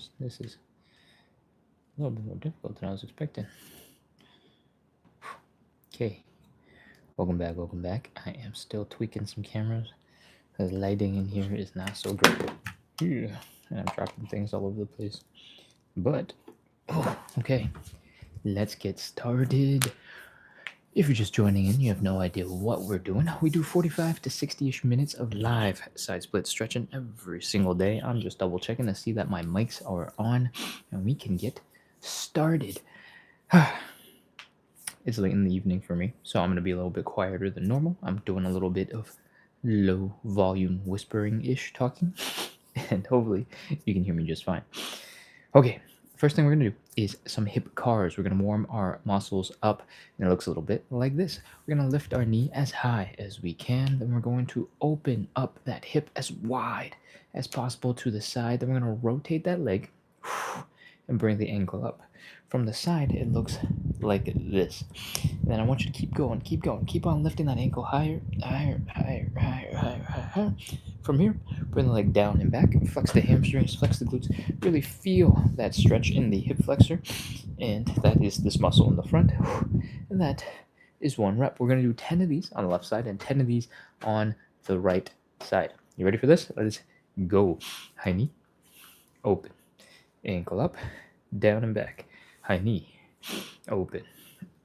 cameras. This is a little bit more difficult than I was expecting. Okay, welcome back, welcome back. I am still tweaking some cameras. The lighting in here is not so great. Yeah, and I'm dropping things all over the place. But, okay, let's get started. If you're just joining in, you have no idea what we're doing. We do 45 to 60-ish minutes of live side split stretching every single day. I'm just double checking to see that my mics are on and we can get started. It's late in the evening for me, so I'm going to be a little bit quieter than normal. I'm doing a little bit of low volume whispering-ish talking, and hopefully you can hear me just fine. Okay, first thing we're going to do is some hip cars. We're going to warm our muscles up, and it looks a little bit like this. We're going to lift our knee as high as we can. Then we're going to open up that hip as wide as possible to the side. Then we're going to rotate that leg and bring the ankle up. From the side, it looks like this. And then I want you to keep going, keep on lifting that ankle higher, higher, higher, higher, higher, higher, higher. From here, bring the leg down and back, flex the hamstrings, flex the glutes, really feel that stretch in the hip flexor, and that is this muscle in the front, and that is 1 rep. We're going to do 10 of these on the left side and 10 of these on the right side. You ready for this? Let's go. High knee, open, ankle up, down and back. High knee, open,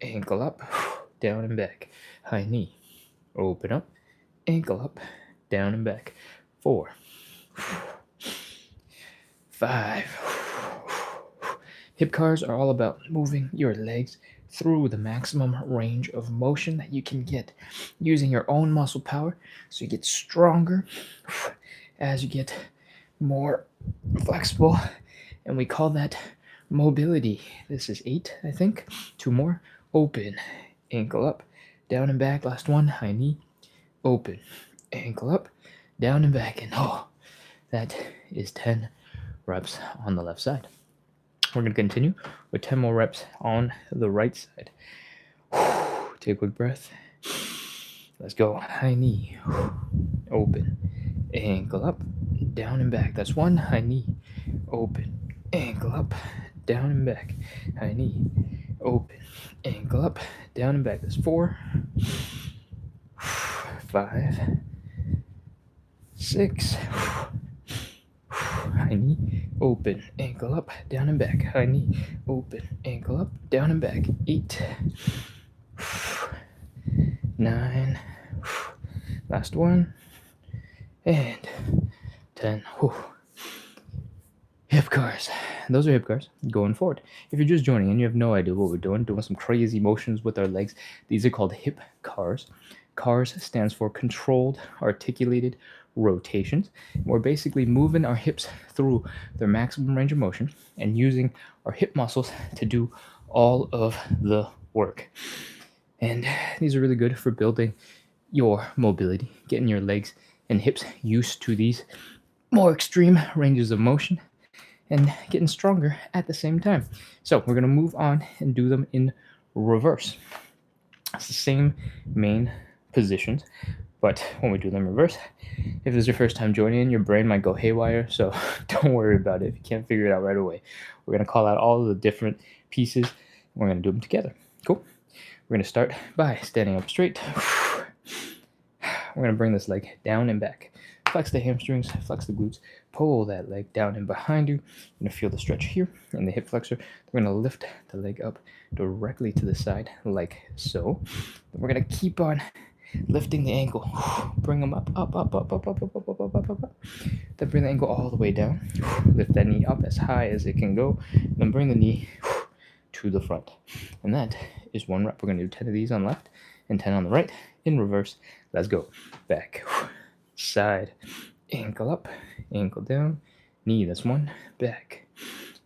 ankle up, down and back. High knee, open up, ankle up, down and back. 4, 5. Hip cars are all about moving your legs through the maximum range of motion that you can get using your own muscle power, so you get stronger as you get more flexible, and we call that mobility. This is 8, I think. 2 more. Open, ankle up, down and back. Last one. High knee, open, ankle up, down and back. And that is 10 reps on the left side. We're going to continue with 10 more reps on the right side. Take a quick breath. Let's go. High knee, open, ankle up, down and back. That's 1. High knee, open, ankle up, down and back. High knee, open, ankle up, down and back. That's 4, 5, 6. High knee, open, ankle up, down and back. High knee, open, ankle up, down and back. 8, 9. Last one. And 10. Hip cars. Those are hip cars going forward. If you're just joining and you have no idea what we're doing some crazy motions with our legs, these are called hip cars. CARS stands for controlled articulated rotations. We're basically moving our hips through their maximum range of motion and using our hip muscles to do all of the work. And these are really good for building your mobility, getting your legs and hips used to these more extreme ranges of motion, and getting stronger at the same time. So we're going to move on and do them in reverse. It's the same main positions, but when we do them in reverse, if this is your first time joining in, your brain might go haywire, so don't worry about it if you can't figure it out right away. We're going to call out all of the different pieces, and we're going to do them together. Cool? We're going to start by standing up straight. We're going to bring this leg down and back. Flex the hamstrings, flex the glutes, pull that leg down and behind you. You're going to feel the stretch here in the hip flexor. We're going to lift the leg up directly to the side like so. Then we're going to keep on lifting the ankle. Bring them up, up, up, up, up, up, up, up, up, up, up, up. Then bring the ankle all the way down. Lift that knee up as high as it can go. Then bring the knee to the front. And that is 1 rep. We're going to do 10 of these on left and 10 on the right in reverse. Let's go. Back. Side, ankle up, ankle down, knee, that's 1, back,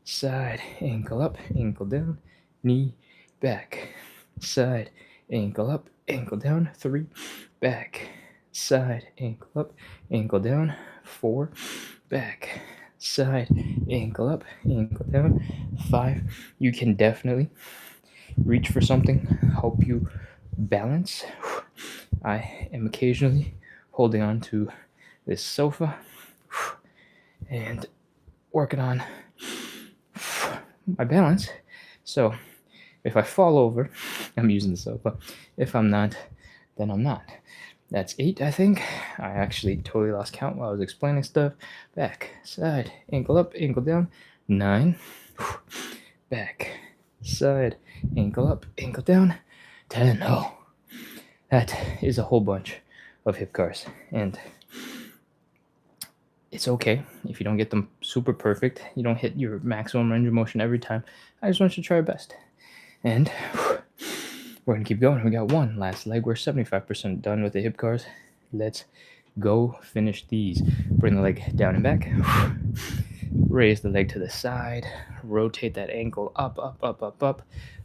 side, ankle up, ankle down, knee, back, side, ankle up, ankle down, 3, back, side, ankle up, ankle down, 4, back, side, ankle up, ankle down, 5. You can definitely reach for something, help you balance. I am occasionally holding on to this sofa and working on my balance. So if I fall over, I'm using the sofa. If I'm not, then I'm not. That's 8, I think. I actually totally lost count while I was explaining stuff. Back, side, ankle up, ankle down. 9. Back, side, ankle up, ankle down. 10. Oh, that is a whole bunch of hip cars. And it's okay if you don't get them super perfect. You don't hit your maximum range of motion every time. I just want you to try your best. And we're going to keep going. We got one last leg. We're 75% done with the hip cars. Let's go finish these. Bring the leg down and back. Raise the leg to the side. Rotate that ankle up, up, up, up, up.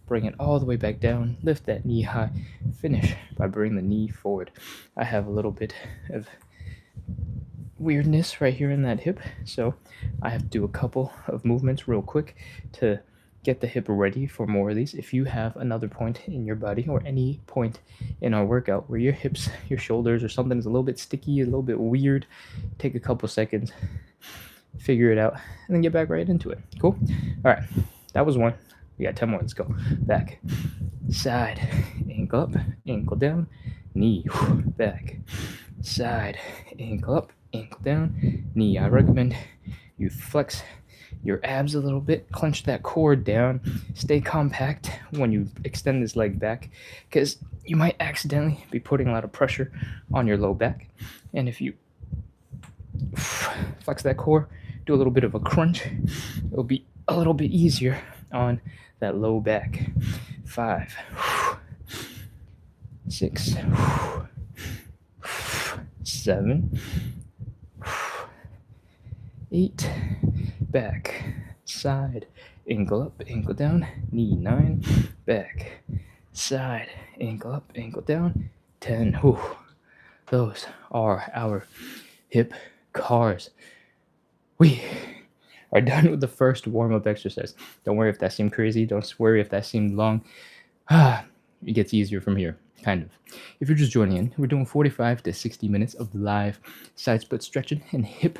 Bring it all the way back down. Lift that knee high. Finish by bringing the knee forward. I have a little bit of weirdness right here in that hip, so I have to do a couple of movements real quick to get the hip ready for more of these. If you have another point in your body or any point in our workout where your hips, your shoulders, or something is a little bit sticky, a little bit weird, take a couple seconds, figure it out, and then get back right into it. Cool? All right, that was one. We got 10 more. Let's go. Back, side, ankle up, ankle down, knee, back, side, ankle up, ankle down, knee. I recommend you flex your abs a little bit, clench that core down, stay compact when you extend this leg back, because you might accidentally be putting a lot of pressure on your low back. And if you flex that core, do a little bit of a crunch, it'll be a little bit easier on that low back. 5, 6, 7, 8, back, side, ankle up, ankle down, knee. 9, back, side, ankle up, ankle down. 10. Whew. Those are our hip cars. We are done with the first warm-up exercise. Don't worry if that seemed crazy. Don't worry if that seemed long. It gets easier from here, kind of. If you're just joining in, we're doing 45 to 60 minutes of live side split stretching and hip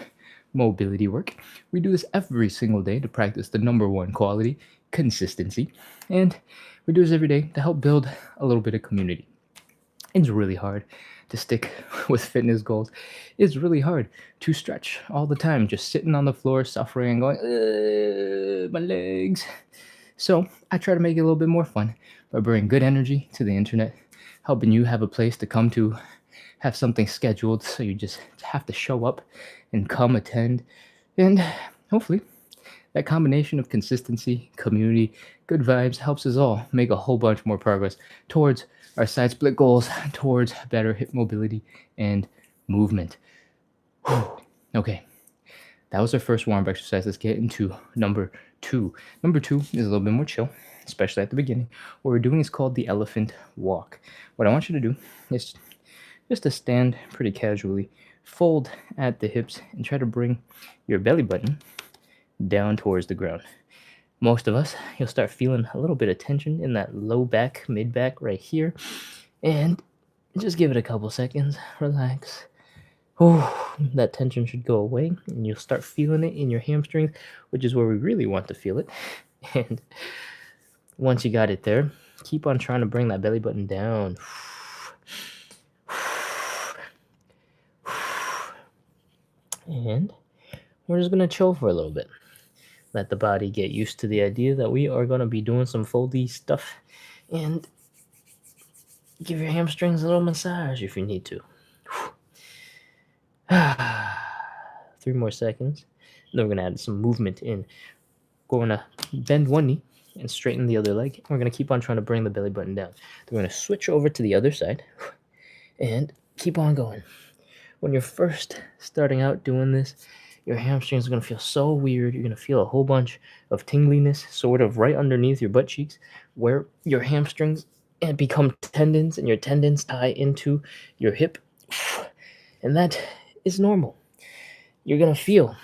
mobility work. We do this every single day to practice the number one quality, consistency. And we do this every day to help build a little bit of community. It's really hard to stick with fitness goals. It's really hard to stretch all the time, just sitting on the floor, suffering and going, my legs. So I try to make it a little bit more fun by bringing good energy to the internet, helping you have a place to come to, have something scheduled so you just have to show up and come attend. And hopefully that combination of consistency, community, good vibes helps us all make a whole bunch more progress towards our side split goals, towards better hip mobility and movement. Whew. Okay, that was our first warm-up exercise. Let's get into number 2. Number 2 is a little bit more chill, especially at the beginning. What we're doing is called the elephant walk. What I want you to do is just to stand pretty casually, fold at the hips, and try to bring your belly button down towards the ground. Most of us, you'll start feeling a little bit of tension in that low back, mid back right here. And just give it a couple seconds. Relax. Oh, that tension should go away, and you'll start feeling it in your hamstrings, which is where we really want to feel it. And once you got it there, keep on trying to bring that belly button down. And we're just going to chill for a little bit. Let the body get used to the idea that we are going to be doing some foldy stuff, and give your hamstrings a little massage if you need to. 3 more seconds. Then we're going to add some movement in. We're going to bend one knee and straighten the other leg. We're going to keep on trying to bring the belly button down. Then we're going to switch over to the other side and keep on going. When you're first starting out doing this, your hamstrings are going to feel so weird. You're going to feel a whole bunch of tingliness sort of right underneath your butt cheeks where your hamstrings become tendons and your tendons tie into your hip. And that is normal. You're going to feel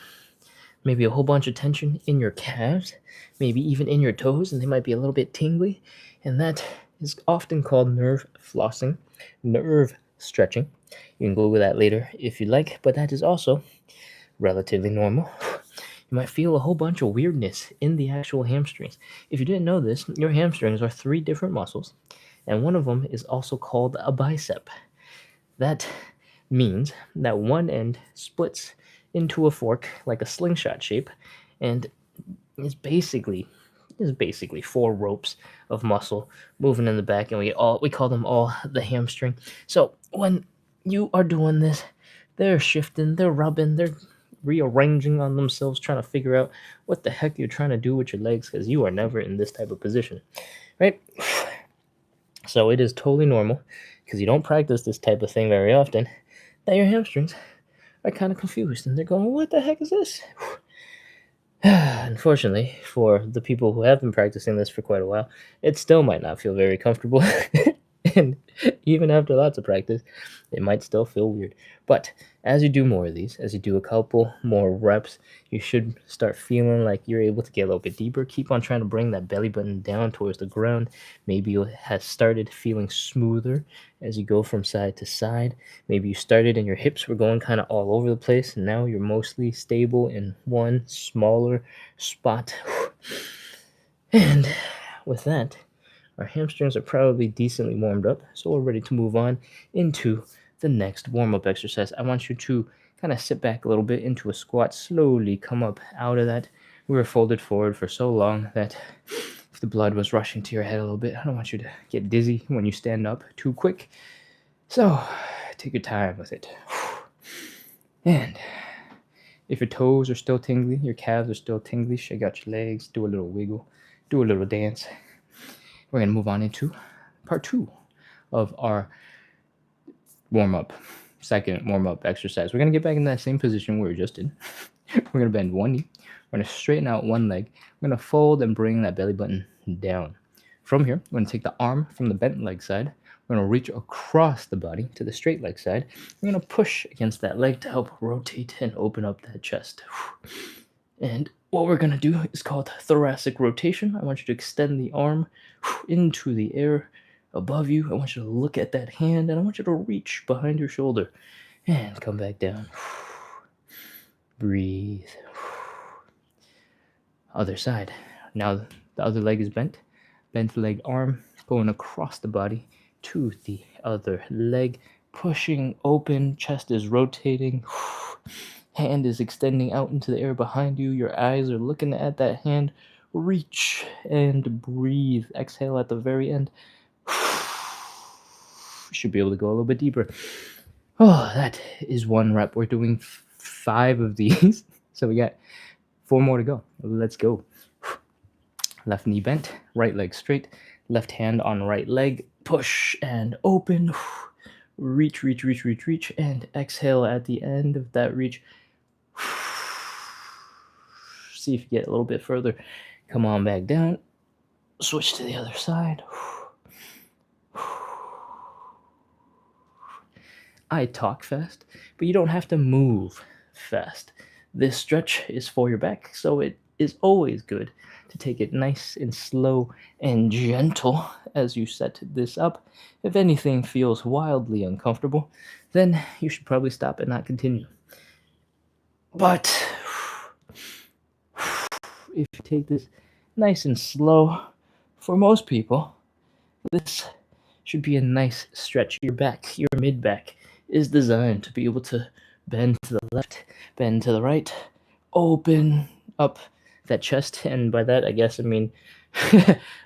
maybe a whole bunch of tension in your calves, maybe even in your toes, and they might be a little bit tingly. And that is often called nerve flossing, nerve stretching. You can Google that later if you like, but that is also relatively normal. You you might feel a whole bunch of weirdness in the actual hamstrings. If you didn't know this, your hamstrings are 3 different muscles, and one of them is also called a bicep. That means that one end splits into a fork like a slingshot shape, and is basically 4 ropes of muscle moving in the back, and we call them all the hamstring. So when you are doing this, they're shifting, they're rubbing, they're rearranging on themselves, trying to figure out what the heck you're trying to do with your legs, because you are never in this type of position, right? So it is totally normal, because you don't practice this type of thing very often, that your hamstrings are kind of confused and they're going, what the heck is this? Unfortunately, for the people who have been practicing this for quite a while, it still might not feel very comfortable. And even after lots of practice, it might still feel weird. But as you do more of these, as you do a couple more reps, you should start feeling like you're able to get a little bit deeper. Keep on trying to bring that belly button down towards the ground. Maybe it has started feeling smoother as you go from side to side. Maybe you started and your hips were going kind of all over the place, and now you're mostly stable in one smaller spot. And with that, our hamstrings are probably decently warmed up, so we're ready to move on into the next warm-up exercise. I want you to kind of sit back a little bit into a squat, slowly come up out of that. We were folded forward for so long that if the blood was rushing to your head a little bit, I don't want you to get dizzy when you stand up too quick. So take your time with it. And if your toes are still tingly, your calves are still tingly, shake out your legs, do a little wiggle, do a little dance. We're going to move on into part 2 of our second warm-up exercise. We're going to get back in that same position we were just in. We're going to bend one knee. We're going to straighten out one leg. We're going to fold and bring that belly button down. From here, we're going to take the arm from the bent leg side. We're going to reach across the body to the straight leg side. We're going to push against that leg to help rotate and open up that chest. And what we're going to do is called thoracic rotation. I want you to extend the arm into the air above you. I want you to look at that hand, and I want you to reach behind your shoulder and come back down. Breathe. Other side. Now the other leg is bent. Bent leg arm going across the body to the other leg. Pushing open. Chest is rotating. Hand is extending out into the air behind you. Your eyes are looking at that hand. Reach and breathe. Exhale at the very end. Should be able to go a little bit deeper. Oh, that is 1 rep. We're doing 5 of these. So we got 4 more to go. Let's go. Left knee bent, right leg straight, left hand on right leg. Push and open. Reach, and exhale at the end of that reach. See if you get a little bit further. Come on back down. Switch to the other side. I talk fast, but you don't have to move fast. This stretch is for your back, so it is always good to take it nice and slow and gentle as you set this up. If anything feels wildly uncomfortable, then you should probably stop and not continue. But if you take this nice and slow, for most people, this should be a nice stretch. Your back, your mid-back, is designed to be able to bend to the left, bend to the right, open up that chest, and by that I guess I mean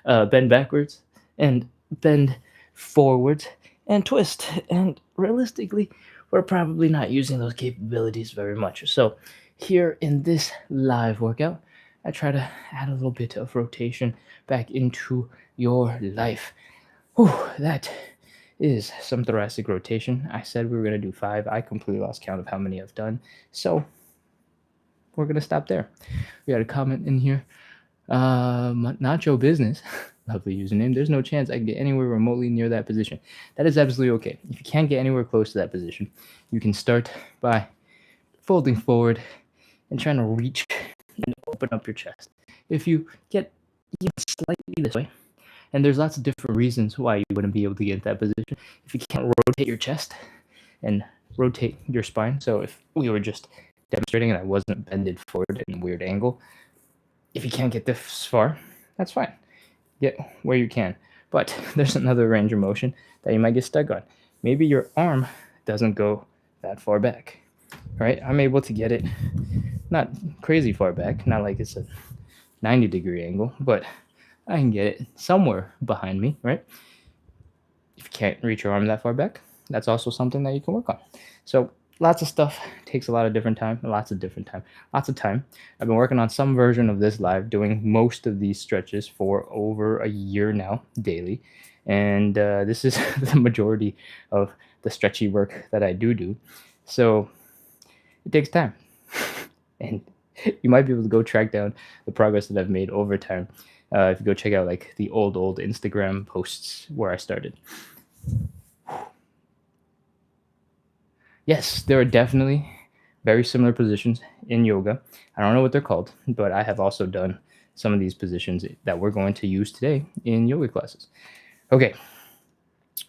bend backwards and bend forwards and twist. And realistically, we're probably not using those capabilities very much. So here in this live workout, I try to add a little bit of rotation back into your life. Whew, that is some thoracic rotation. I said we were going to do 5. I completely lost count of how many I've done. So we're going to stop there. We got a comment in here. Nacho Business, lovely username. There's no chance I can get anywhere remotely near that position. That is absolutely okay. If you can't get anywhere close to that position, you can start by folding forward and trying to reach and open up your chest. If you get even slightly this way, and there's lots of different reasons why you wouldn't be able to get into that position. If you can't rotate your chest and rotate your spine, so if we were just demonstrating, and I wasn't bended forward in a weird angle. If you can't get this far, that's fine. Get where you can. But there's another range of motion that you might get stuck on. Maybe your arm doesn't go that far back, right? I'm able to get it not crazy far back, not like it's a 90-degree angle, but I can get it somewhere behind me, right? If you can't reach your arm that far back, that's also something that you can work on. So lots of stuff takes a lot of different time, lots of time. I've been working on some version of this live, doing most of these stretches for over a year now, daily. And this is the majority of the stretchy work that I do. So it takes time. And you might be able to go track down the progress that I've made over time if you go check out like the old Instagram posts where I started. Yes, there are definitely very similar positions in yoga. I don't know what they're called, but I have also done some of these positions that we're going to use today in yoga classes. Okay,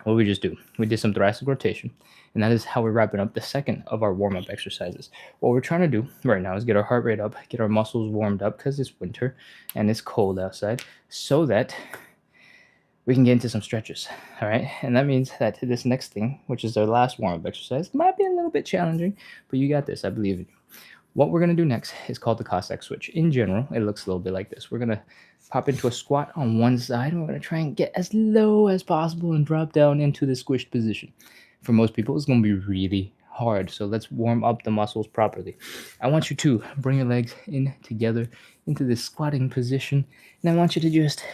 what we just do? We did some thoracic rotation, and that is how we're wrapping up the second of our warm-up exercises. What we're trying to do right now is get our heart rate up, get our muscles warmed up because it's winter and it's cold outside, so that we can get into some stretches, all right? And that means that this next thing, which is our last warm-up exercise, might be a little bit challenging, but you got this. I believe in you. What we're going to do next is called the Cossack switch. In general, it looks a little bit like this. We're going to pop into a squat on one side, and we're going to try and get as low as possible and drop down into the squished position. For most people, it's going to be really hard, so let's warm up the muscles properly. I want you to bring your legs in together into this squatting position, and I want you to just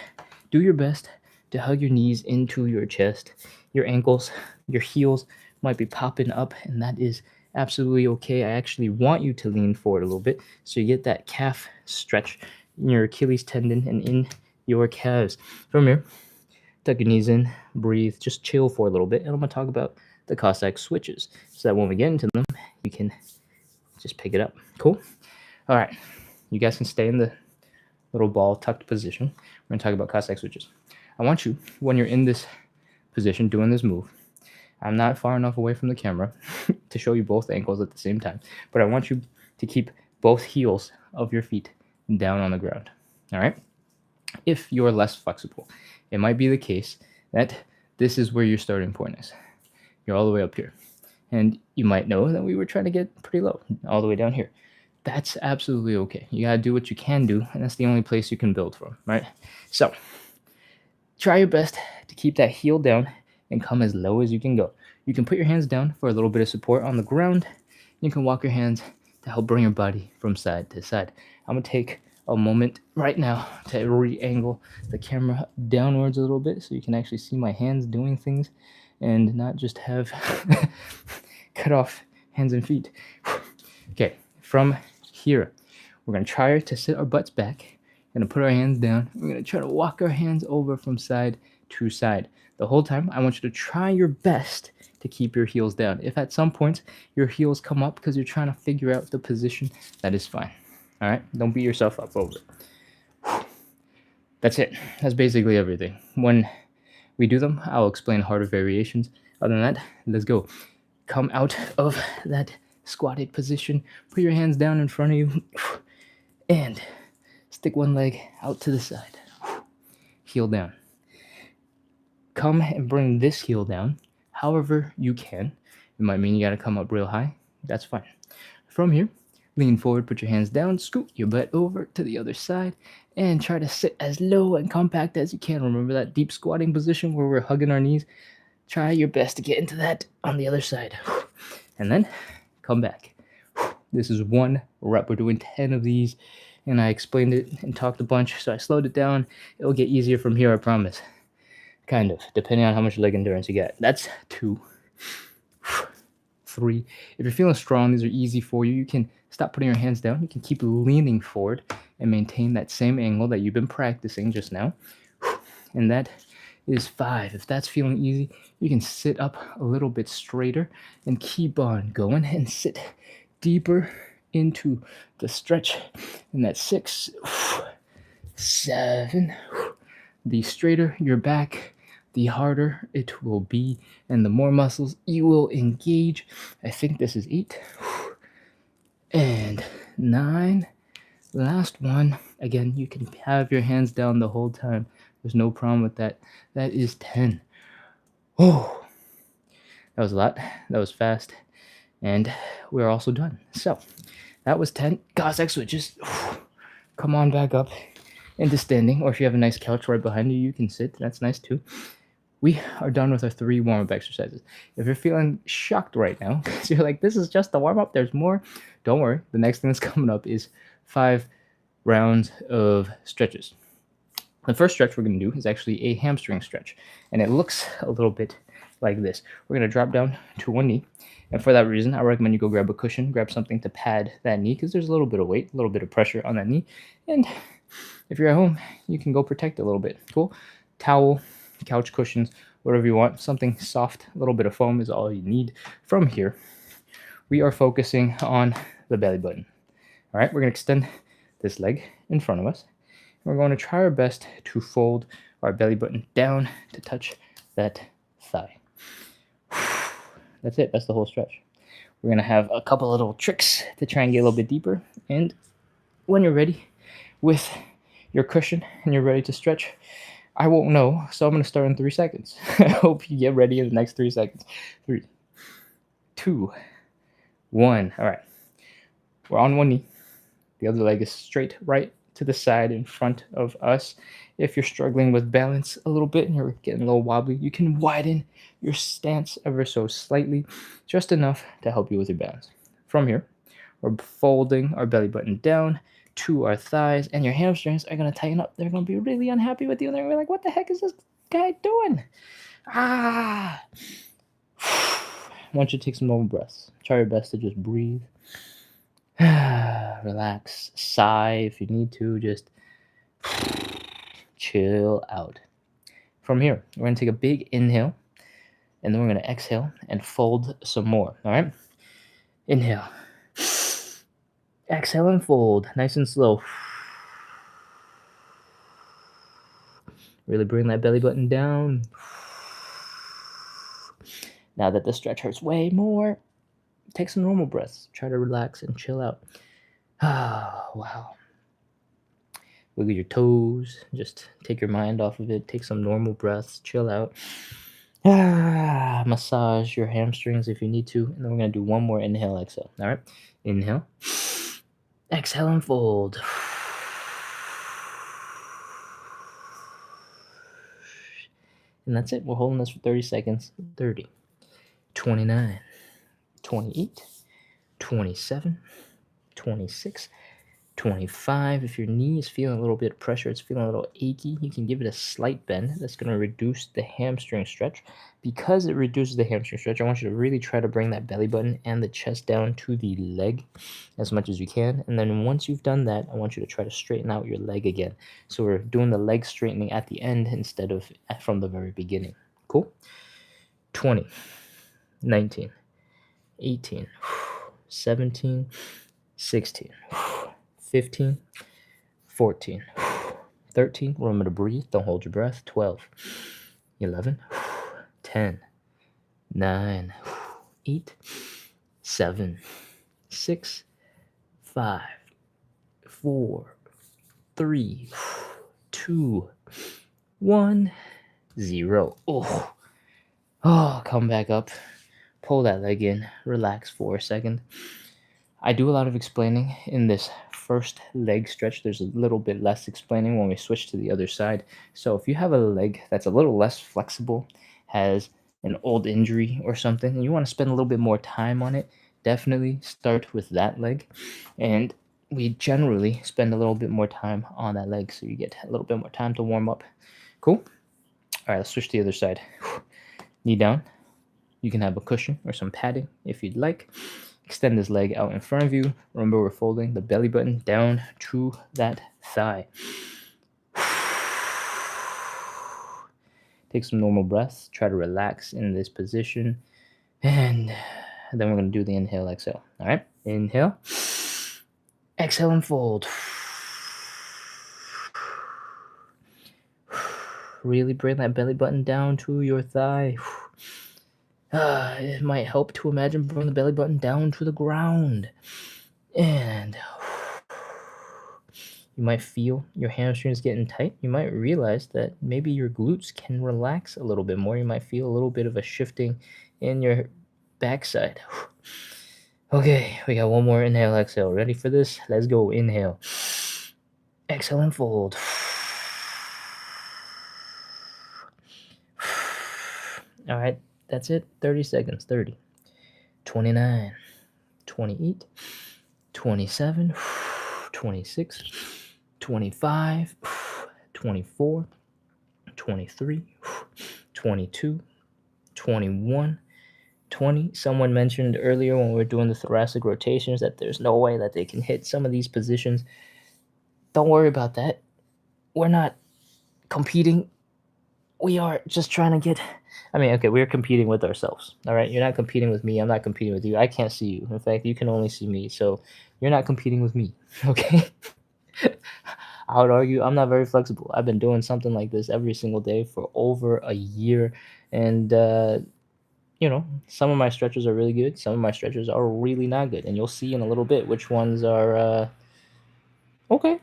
do your best to hug your knees into your chest. Your ankles, your heels might be popping up, and that is absolutely okay. I actually want you to lean forward a little bit so you get that calf stretch in your Achilles tendon and in your calves. From here, tuck your knees in, breathe, just chill for a little bit, and I'm going to talk about the Cossack switches so that when we get into them, you can just pick it up. Cool? All right. You guys can stay in the little ball tucked position. We're going to talk about Cossack switches. I want you, when you're in this position, doing this move, I'm not far enough away from the camera to show you both ankles at the same time, but I want you to keep both heels of your feet down on the ground, all right? If you're less flexible, it might be the case that this is where your starting point is. You're all the way up here, and you might know that we were trying to get pretty low, all the way down here. That's absolutely okay. You gotta do what you can do, and that's the only place you can build from, right? So try your best to keep that heel down and come as low as you can go. You can put your hands down for a little bit of support on the ground. You can walk your hands to help bring your body from side to side. I'm going to take a moment right now to re-angle the camera downwards a little bit so you can actually see my hands doing things and not just have cut off hands and feet. Okay, from here, we're going to try to sit our butts back. We're going to put our hands down. We're going to try to walk our hands over from side to side. The whole time, I want you to try your best to keep your heels down. If at some point your heels come up because you're trying to figure out the position, that is fine. All right? Don't beat yourself up over it. That's it. That's basically everything. When we do them, I'll explain harder variations. Other than that, let's go. Come out of that squatted position. Put your hands down in front of you. And stick one leg out to the side. Heel down. Come and bring this heel down however you can. It might mean you got to come up real high. That's fine. From here, lean forward, put your hands down, scoot your butt over to the other side, and try to sit as low and compact as you can. Remember that deep squatting position where we're hugging our knees? Try your best to get into that on the other side. And then come back. This is 1 rep. We're doing 10 of these, and I explained it and talked a bunch, so I slowed it down. It'll get easier from here, I promise. Kind of, depending on how much leg endurance you get. That's 2. 3. If you're feeling strong, these are easy for you. You can stop putting your hands down. You can keep leaning forward and maintain that same angle that you've been practicing just now. And that is 5. If that's feeling easy, you can sit up a little bit straighter and keep on going and sit deeper into the stretch. And that's 6. 7. The straighter your back, the harder it will be, and the more muscles you will engage. I think this is 8. and 9. Last one. Again, you can have your hands down the whole time. There's no problem with that. That is 10. Oh, that was a lot. That was fast. And we're also done. So that was 10. Cossack switches. Come on back up into standing. Or if you have a nice couch right behind you, you can sit. That's nice too. We are done with our 3 warm-up exercises. If you're feeling shocked right now, because you're like, this is just the warm-up, there's more, don't worry. The next thing that's coming up is 5 rounds of stretches. The first stretch we're going to do is actually a hamstring stretch, and it looks a little bit like this. We're going to drop down to one knee, and for that reason, I recommend you go grab a cushion, grab something to pad that knee, because there's a little bit of weight, a little bit of pressure on that knee, and if you're at home, you can go protect it a little bit. Cool? Towel, couch cushions, whatever you want, something soft, a little bit of foam is all you need. From here, we are focusing on the belly button. All right, we're going to extend this leg in front of us. We're going to try our best to fold our belly button down to touch that thigh. That's it. That's the whole stretch. We're going to have a couple of little tricks to try and get a little bit deeper. And when you're ready with your cushion and you're ready to stretch, I won't know, so I'm going to start in 3 seconds. I hope you get ready in the next 3 seconds. 3, 2, 1. All right. We're on one knee. The other leg is straight right to the side in front of us. If you're struggling with balance a little bit and you're getting a little wobbly, you can widen your stance ever so slightly, just enough to help you with your balance. From here, we're folding our belly button down to our thighs, and your hamstrings are going to tighten up. They're going to be really unhappy with you, and they're going to be like, what the heck is this guy doing? I want you to take some normal breaths. Try your best to just breathe. Relax, sigh if you need to, just chill out. From here, we're going to take a big inhale, and then we're going to exhale and fold some more. All right? Inhale. Exhale and fold, nice and slow. Really bring that belly button down. Now that the stretch hurts way more, take some normal breaths. Try to relax and chill out. Ah, wow. Wiggle your toes. Just take your mind off of it. Take some normal breaths. Chill out. Massage your hamstrings if you need to. And then we're going to do one more inhale, exhale. All right? Inhale. Exhale and fold. And that's it. We're holding this for 30 seconds. 30, 29, 28, 27, 26, 25. If your knee is feeling a little bit of pressure, it's feeling a little achy, you can give it a slight bend. That's going to reduce the hamstring stretch. Because it reduces the hamstring stretch, I want you to really try to bring that belly button and the chest down to the leg as much as you can. And then once you've done that, I want you to try to straighten out your leg again. So we're doing the leg straightening at the end instead of from the very beginning. Cool? 20, 19, 18, 17, 16, 15, 14, 13. Remember to breathe. Don't hold your breath. 12, 11, 10, 9, 8, 7, 6, 5, 4, 3, 2, 1, 0. Oh, come back up. Pull that leg in. Relax for a second. I do a lot of explaining in this first leg stretch. There's a little bit less explaining when we switch to the other side. So if you have a leg that's a little less flexible, has an old injury or something, and you want to spend a little bit more time on it, definitely start with that leg. And we generally spend a little bit more time on that leg, so you get a little bit more time to warm up. Cool? All right, let's switch to the other side. Knee down. You can have a cushion or some padding if you'd like. Extend this leg out in front of you. Remember, we're folding the belly button down to that thigh. Take some normal breaths. Try to relax in this position. And then we're going to do the inhale, exhale. All right? Inhale. Exhale and fold. Really bring that belly button down to your thigh. It might help to imagine bringing the belly button down to the ground. And you might feel your hamstrings getting tight. You might realize that maybe your glutes can relax a little bit more. You might feel a little bit of a shifting in your backside. Okay, we got one more inhale, exhale. Ready for this? Let's go. Inhale. Exhale and fold. All right, that's it. 30 seconds. 30, 29, 28, 27, 26, 25, 24, 23, 22, 21, 20. Someone mentioned earlier when we were doing the thoracic rotations that there's no way that they can hit some of these positions. Don't worry about that. We're not competing. We are just trying to get. We're competing with ourselves. All right, you're not competing with me. I'm not competing with you. I can't see you. In fact, you can only see me. So you're not competing with me. Okay. I would argue I'm not very flexible. I've been doing something like this every single day for over a year, and some of my stretches are really good. Some of my stretches are really not good, and you'll see in a little bit which ones are okay.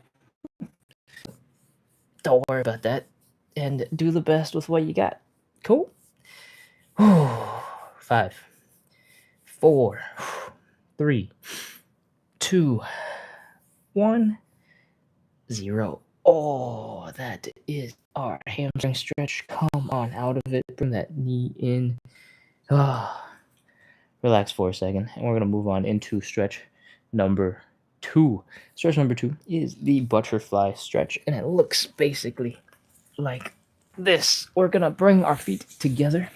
Don't worry about that, and do the best with what you got. Cool. 5, 4, 3, 2, 1, 0. Oh, that is our hamstring stretch. Come on out of it. Bring that knee in. Relax for a second, and we're going to move on into stretch number 2. Stretch number 2 is the butterfly stretch, and it looks basically like this. We're going to bring our feet together.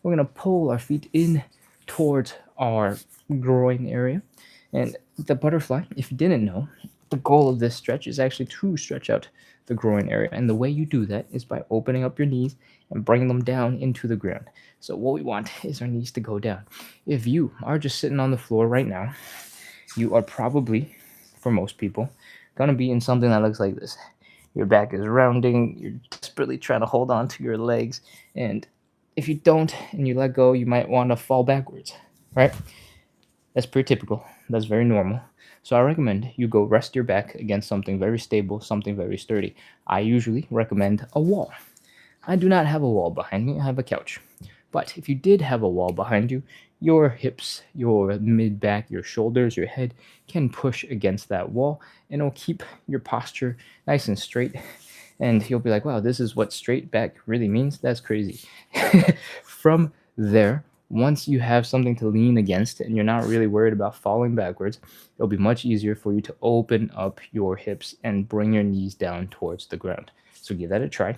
We're going to pull our feet in towards our groin area. And the butterfly, if you didn't know, the goal of this stretch is actually to stretch out the groin area. And the way you do that is by opening up your knees and bringing them down into the ground. So what we want is our knees to go down. If you are just sitting on the floor right now, you are probably, for most people, going to be in something that looks like this. Your back is rounding, you're desperately trying to hold on to your legs, and if you don't and you let go, you might want to fall backwards, right? That's pretty typical. That's very normal. So I recommend you go rest your back against something very stable, something very sturdy. I usually recommend a wall. I do not have a wall behind me. I have a couch. But if you did have a wall behind you, your hips, your mid-back, your shoulders, your head can push against that wall, and it'll keep your posture nice and straight. And you'll be like, wow, this is what straight back really means? That's crazy. From there, once you have something to lean against and you're not really worried about falling backwards, it'll be much easier for you to open up your hips and bring your knees down towards the ground. So give that a try.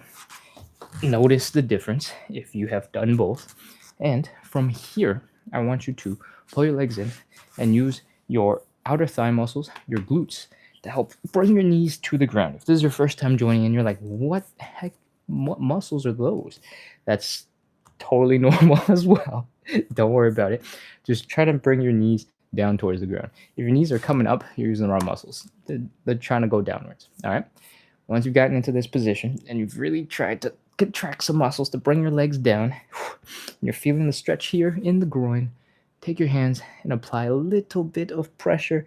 Notice the difference if you have done both. And from here, I want you to pull your legs in and use your outer thigh muscles, your glutes, to help bring your knees to the ground. If this is your first time joining in, you're like, what the heck? What muscles are those? That's totally normal as well. Don't worry about it. Just try to bring your knees down towards the ground. If your knees are coming up, you're using the wrong muscles. They're trying to go downwards. All right. Once you've gotten into this position and you've really tried to contract some muscles to bring your legs down, you're feeling the stretch here in the groin, take your hands and apply a little bit of pressure.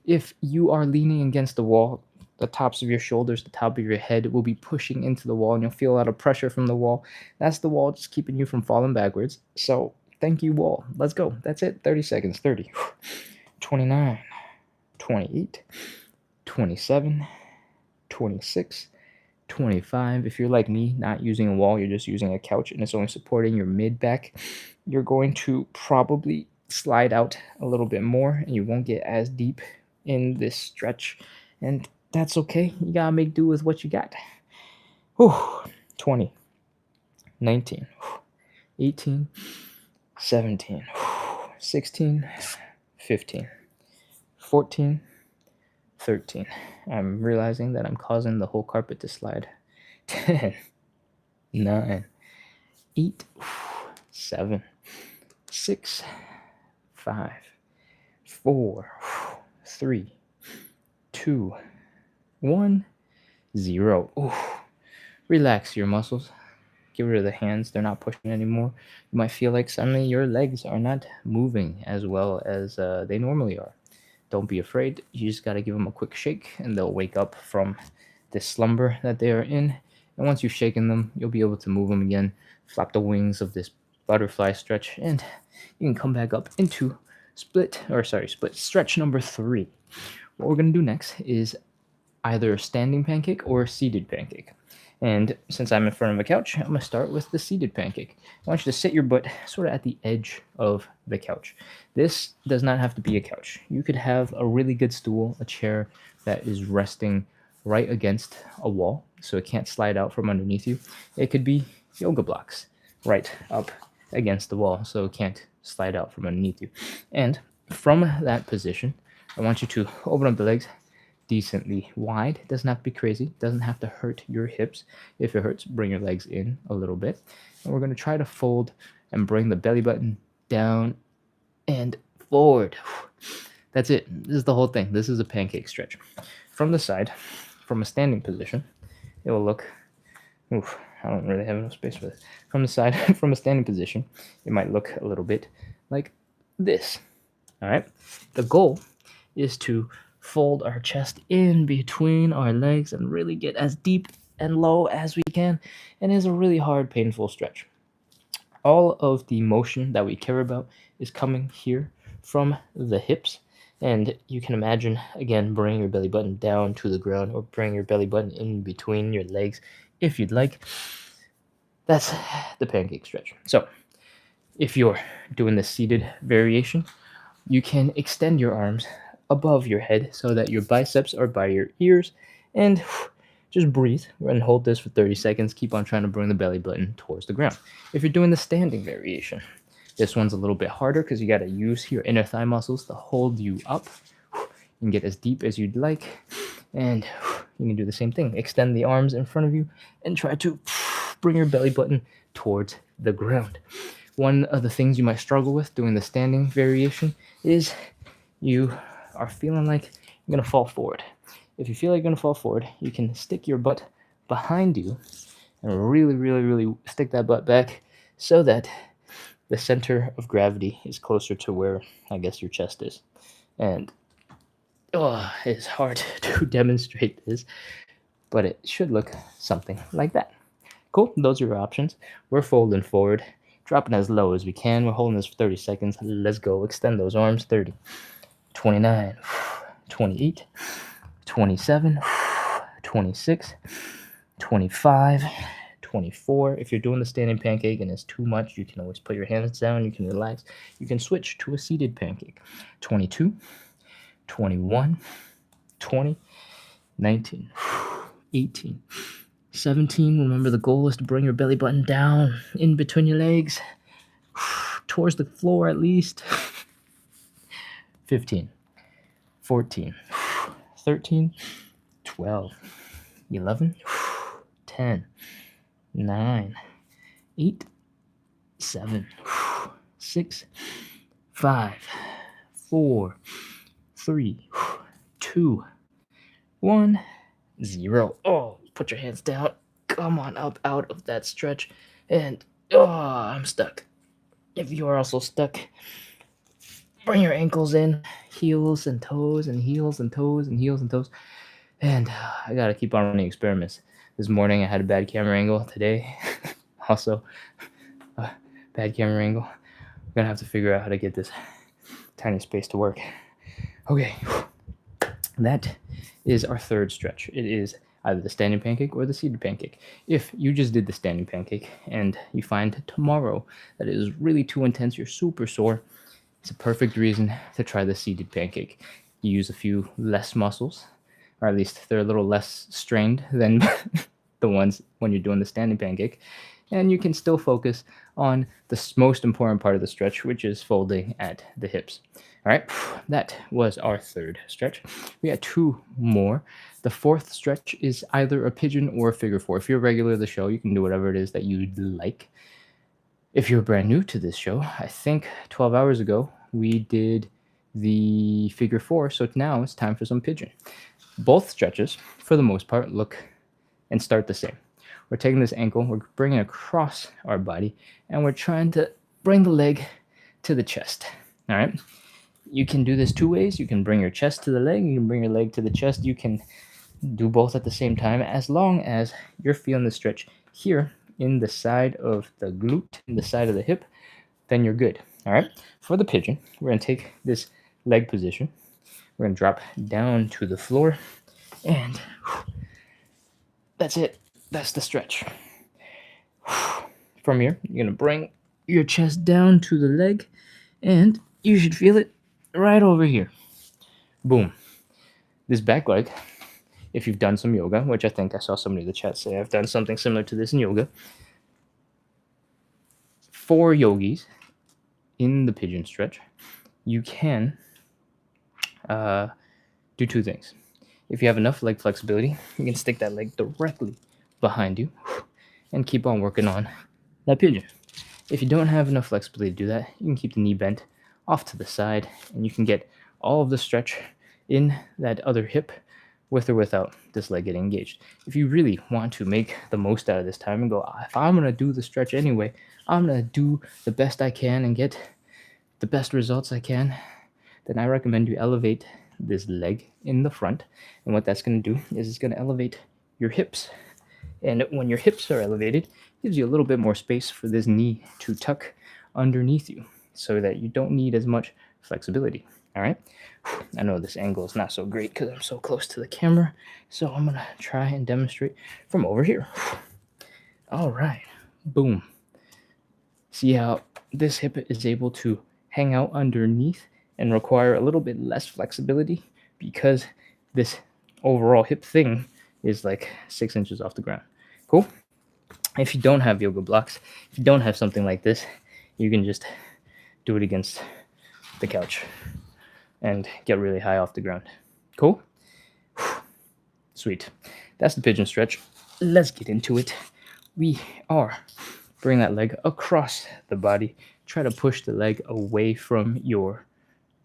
If you are leaning against the wall, the tops of your shoulders, the top of your head will be pushing into the wall, and you'll feel a lot of pressure from the wall. That's the wall just keeping you from falling backwards. So thank you, wall. Let's go. That's it. 30 seconds. 30, 29, 28, 27, 26, 25. If you're like me, not using a wall, you're just using a couch and it's only supporting your mid back, you're going to probably slide out a little bit more and you won't get as deep in this stretch, and that's okay. You gotta make do with what you got. 20, 19, 18, 17, 16, 15, 14, 13. I'm realizing that I'm causing the whole carpet to slide. 10, 9, 8, 7, 6, 5, 4, 3, 2, 1, 0. Relax your muscles. Get rid of the hands. They're not pushing anymore. You might feel like suddenly your legs are not moving as well as they normally are. don't be afraid. You just got to give them a quick shake and they'll wake up from this slumber that they are in. And once you've shaken them, you'll be able to move them again, flap the wings of this butterfly stretch, and you can come back up into split stretch number 3. What we're going to do next is either a standing pancake or a seated pancake. And since I'm in front of a couch, I'm going to start with the seated pancake. I want you to sit your butt sort of at the edge of the couch. This does not have to be a couch. You could have a really good stool, a chair that is resting right against a wall so it can't slide out from underneath you. It could be yoga blocks right up against the wall so it can't slide out from underneath you. And from that position, I want you to open up the legs decently wide. It doesn't have to be crazy. It doesn't have to hurt your hips. If it hurts, bring your legs in a little bit. And we're going to try to fold and bring the belly button down and forward. That's it. This is the whole thing. This is a pancake stretch. From the side, from a standing position, it will look... I don't really have enough space for this. From the side, from a standing position, it might look a little bit like this. All right? The goal is to fold our chest in between our legs and really get as deep and low as we can. And it's a really hard, painful stretch. All of the motion that we care about is coming here from the hips. And you can imagine, again, bring your belly button down to the ground or bring your belly button in between your legs if you'd like. That's the pancake stretch. So if you're doing the seated variation, you can extend your arms above your head so that your biceps are by your ears, and just breathe and hold this for 30 seconds. Keep on trying to bring the belly button towards the ground. If you're doing the standing variation, this one's a little bit harder because you got to use your inner thigh muscles to hold you up. You can get as deep as you'd like, and you can do the same thing. Extend the arms in front of you and try to bring your belly button towards the ground. One of the things you might struggle with doing the standing variation is you are feeling like you're going to fall forward. If you feel like you're going to fall forward, you can stick your butt behind you and really, really, really stick that butt back so that the center of gravity is closer to where, I guess, your chest is. And it's hard to demonstrate this, but it should look something like that. Cool, those are your options. We're folding forward, dropping as low as we can. We're holding this for 30 seconds. Let's go. Extend those arms. 30, 29, 28, 27, 26, 25, 24. If you're doing the standing pancake and it's too much, you can always put your hands down. You can relax. You can switch to a seated pancake. 22, 21, 20, 19, 18, 17. Remember, the goal is to bring your belly button down in between your legs, towards the floor at least. 15, 14, 13, 12, 11, 10, 9, 8, 7, 6, 5, 4, 3, 2, 1, 0. Oh, put your hands down. Come on up out of that stretch. And, I'm stuck. If you are also stuck, bring your ankles in, heels and toes, and heels and toes, and heels and toes. And I gotta keep on running experiments. This morning I had a bad camera angle. Today, also, a bad camera angle. I'm gonna have to figure out how to get this tiny space to work. Okay, that is our third stretch. It is either the standing pancake or the seated pancake. If you just did the standing pancake and you find tomorrow that it is really too intense, you're super sore, it's a perfect reason to try the seated pancake. You use a few less muscles, or at least they're a little less strained than the ones when you're doing the standing pancake. And you can still focus on the most important part of the stretch, which is folding at the hips. All right, that was our third stretch. We got two more. The fourth stretch is either a pigeon or a figure four. If you're a regular of the show, you can do whatever it is that you'd like. If you're brand new to this show, I think 12 hours ago, we did the figure four, so now it's time for some pigeon. Both stretches, for the most part, look and start the same. We're taking this ankle, we're bringing it across our body, and we're trying to bring the leg to the chest. All right? You can do this two ways. You can bring your chest to the leg, you can bring your leg to the chest. You can do both at the same time, as long as you're feeling the stretch here in the side of the glute, in the side of the hip, then you're good. All right. For the pigeon, we're going to take this leg position. We're going to drop down to the floor, and that's it. That's the stretch. From here, you're going to bring your chest down to the leg, and you should feel it right over here. Boom. This back leg, if you've done some yoga, which I think I saw somebody in the chat say I've done something similar to this in yoga, for yogis in the pigeon stretch, you can do two things. If you have enough leg flexibility, you can stick that leg directly behind you and keep on working on that pigeon. If you don't have enough flexibility to do that, you can keep the knee bent off to the side, and you can get all of the stretch in that other hip with or without this leg getting engaged. If you really want to make the most out of this time and go, if I'm going to do the stretch anyway, I'm going to do the best I can and get the best results I can, then I recommend you elevate this leg in the front. And what that's going to do is it's going to elevate your hips. And when your hips are elevated, it gives you a little bit more space for this knee to tuck underneath you so that you don't need as much flexibility. All right. I know this angle is not so great because I'm so close to the camera, so I'm going to try and demonstrate from over here. All right. Boom. See how this hip is able to hang out underneath and require a little bit less flexibility because this overall hip thing is like 6 inches off the ground. Cool? If you don't have yoga blocks, if you don't have something like this, you can just do it against the couch and get really high off the ground. Cool? Sweet. That's the pigeon stretch. Let's get into it. We are bring that leg across the body. Try to push the leg away from your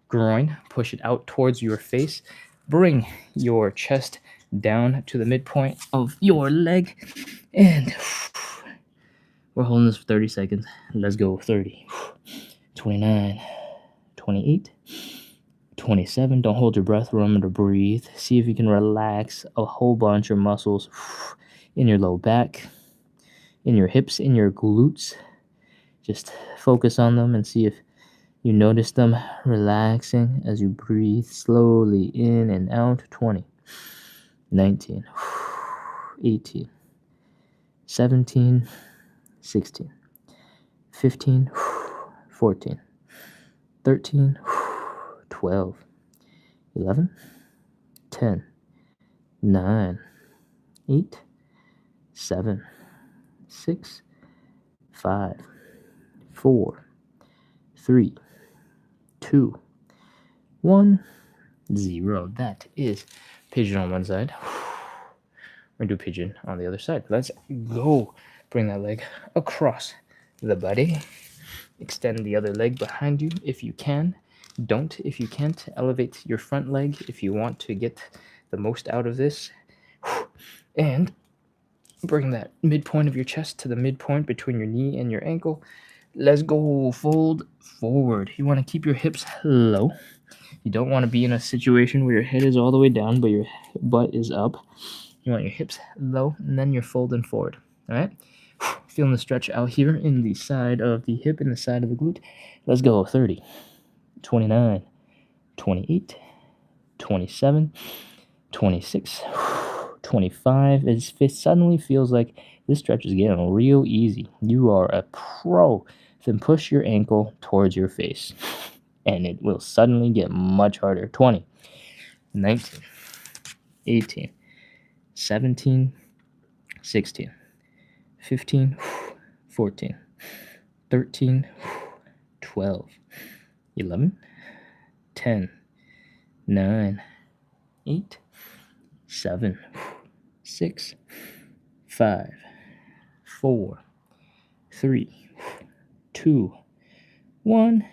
groin. Push it out towards your face. Bring your chest down to the midpoint of your leg. And we're holding this for 30 seconds. Let's go. 30, 29, 28, 27. Don't hold your breath. Remember to breathe. See if you can relax a whole bunch of muscles in your low back, in your hips, in your glutes. Just focus on them and see if you notice them relaxing as you breathe slowly in and out. 20, 19, 18, 17, 16, 15, 14, 13, 12, 11, 10, 9, 8, 7, 6, 5, 4, 3, 2, 1, 0. That is pigeon on one side. We're going to do pigeon on the other side. Let's go. Bring that leg across the body. Extend the other leg behind you if you can. Don't if you can't. Elevate your front leg if you want to get the most out of this. And bring that midpoint of your chest to the midpoint between your knee and your ankle. Let's go. Fold forward. You want to keep your hips low. You don't want to be in a situation where your head is all the way down, but your butt is up. You want your hips low, and then you're folding forward. All right? Feeling the stretch out here in the side of the hip and the side of the glute. Let's go. 30, 29, 28, 27, 26, 25. It suddenly feels like this stretch is getting real easy. You are a pro. Then push your ankle towards your face, and it will suddenly get much harder. 20, 19, 18, 17, 16, 15, 14, 13, 12, 11, 10, 9, 8, 7, 6, 5, 4, 3, 2, 1,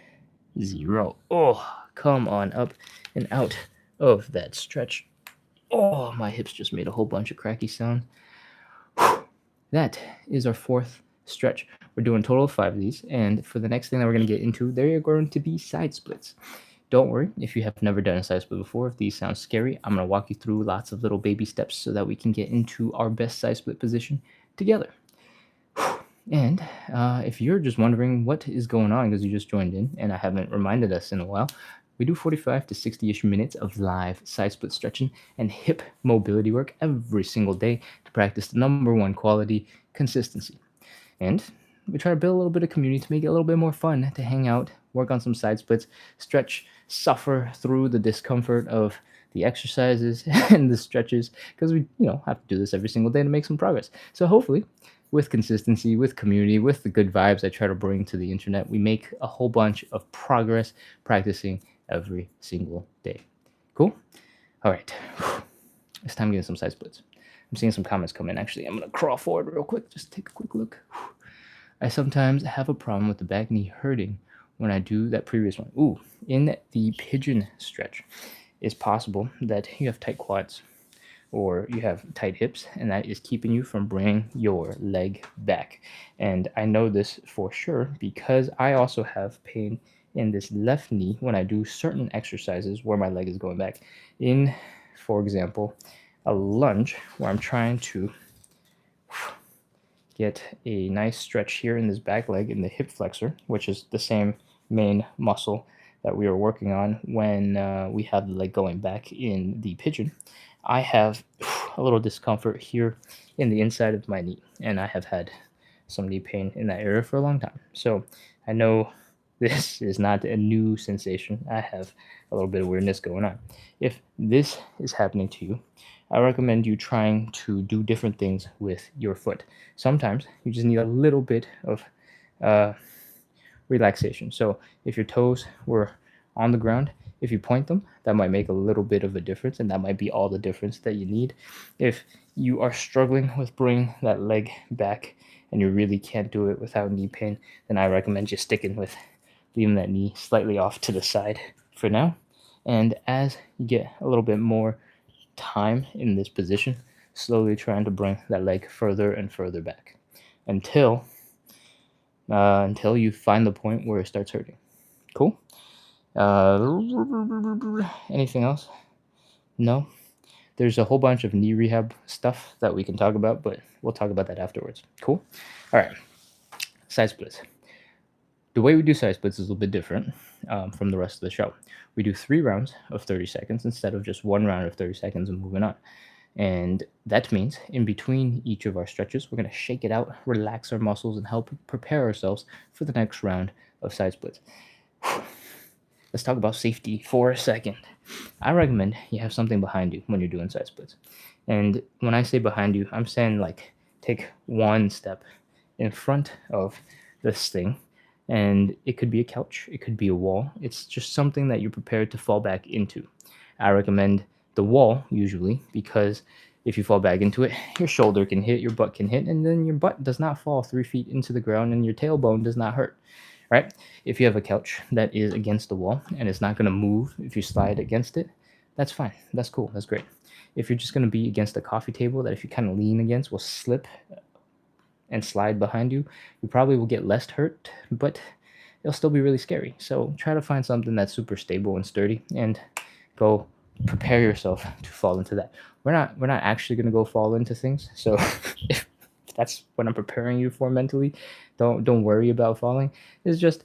0. Oh, come on up and out of that stretch. Oh, my hips just made a whole bunch of cracky sound. That is our fourth stretch. We're doing a total of 5 of these, and for the next thing that we're going to get into, there are going to be side splits. Don't worry if you have never done a side split before. If these sound scary, I'm going to walk you through lots of little baby steps so that we can get into our best side split position together. And if you're just wondering what is going on because you just joined in and I haven't reminded us in a while, we do 45 to 60-ish minutes of live side split stretching and hip mobility work every single day to practice the number one quality, consistency. And we try to build a little bit of community to make it a little bit more fun to hang out, work on some side splits, stretch, suffer through the discomfort of the exercises and the stretches because we, have to do this every single day to make some progress. So hopefully, with consistency, with community, with the good vibes I try to bring to the internet, we make a whole bunch of progress practicing every single day. Cool? All right. It's time to get some side splits. I'm seeing some comments come in. Actually, I'm going to crawl forward real quick. Just take a quick look. I sometimes have a problem with the back knee hurting when I do that previous one. Ooh, in the pigeon stretch, it's possible that you have tight quads or you have tight hips, and that is keeping you from bringing your leg back. And I know this for sure because I also have pain in this left knee when I do certain exercises where my leg is going back. In, for example, a lunge where I'm trying to get a nice stretch here in this back leg in the hip flexor, which is the same main muscle that we were working on when we have the leg going back in the pigeon. I have a little discomfort here in the inside of my knee, and I have had some knee pain in that area for a long time. So I know this is not a new sensation. I have a little bit of weirdness going on. If this is happening to you, I recommend you trying to do different things with your foot. Sometimes you just need a little bit of relaxation. So if your toes were on the ground, if you point them, that might make a little bit of a difference, and that might be all the difference that you need. If you are struggling with bringing that leg back and you really can't do it without knee pain, then I recommend just sticking with leaving that knee slightly off to the side for now. And as you get a little bit more time in this position, slowly trying to bring that leg further and further back until you find the point where it starts hurting. Cool? Anything else? No? There's a whole bunch of knee rehab stuff that we can talk about, but we'll talk about that afterwards. Cool? All right. Side splits. The way we do side splits is a little bit different from the rest of the show. We do 3 rounds of 30 seconds instead of just 1 round of 30 seconds and moving on. And that means in between each of our stretches, we're going to shake it out, relax our muscles, and help prepare ourselves for the next round of side splits. Let's talk about safety for a second. I recommend you have something behind you when you're doing side splits. And when I say behind you, I'm saying like take 1 step in front of this thing. And it could be a couch, it could be a wall. It's just something that you're prepared to fall back into. I recommend the wall usually because if you fall back into it, your shoulder can hit, your butt can hit, and then your butt does not fall 3 feet into the ground and your tailbone does not hurt. Right? If you have a couch that is against the wall and it's not going to move if you slide against it, that's fine. That's cool. That's great. If you're just going to be against a coffee table that if you kind of lean against will slip and slide behind you, you probably will get less hurt, but it'll still be really scary. So try to find something that's super stable and sturdy and go prepare yourself to fall into that. We're not actually going to go fall into things. So if that's what I'm preparing you for mentally, don't worry about falling. It's just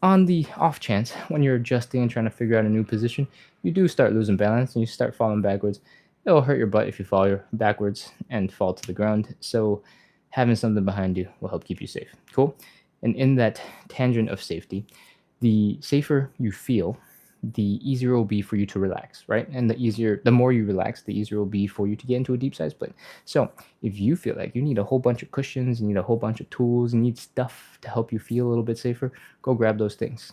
on the off chance when you're adjusting and trying to figure out a new position, you do start losing balance and you start falling backwards. It'll hurt your butt if you fall backwards and fall to the ground. So having something behind you will help keep you safe. Cool? And in that tangent of safety, the safer you feel, the easier it will be for you to relax, right? And the more you relax, the easier it will be for you to get into a deep side split. So if you feel like you need a whole bunch of cushions, you need a whole bunch of tools, you need stuff to help you feel a little bit safer, go grab those things.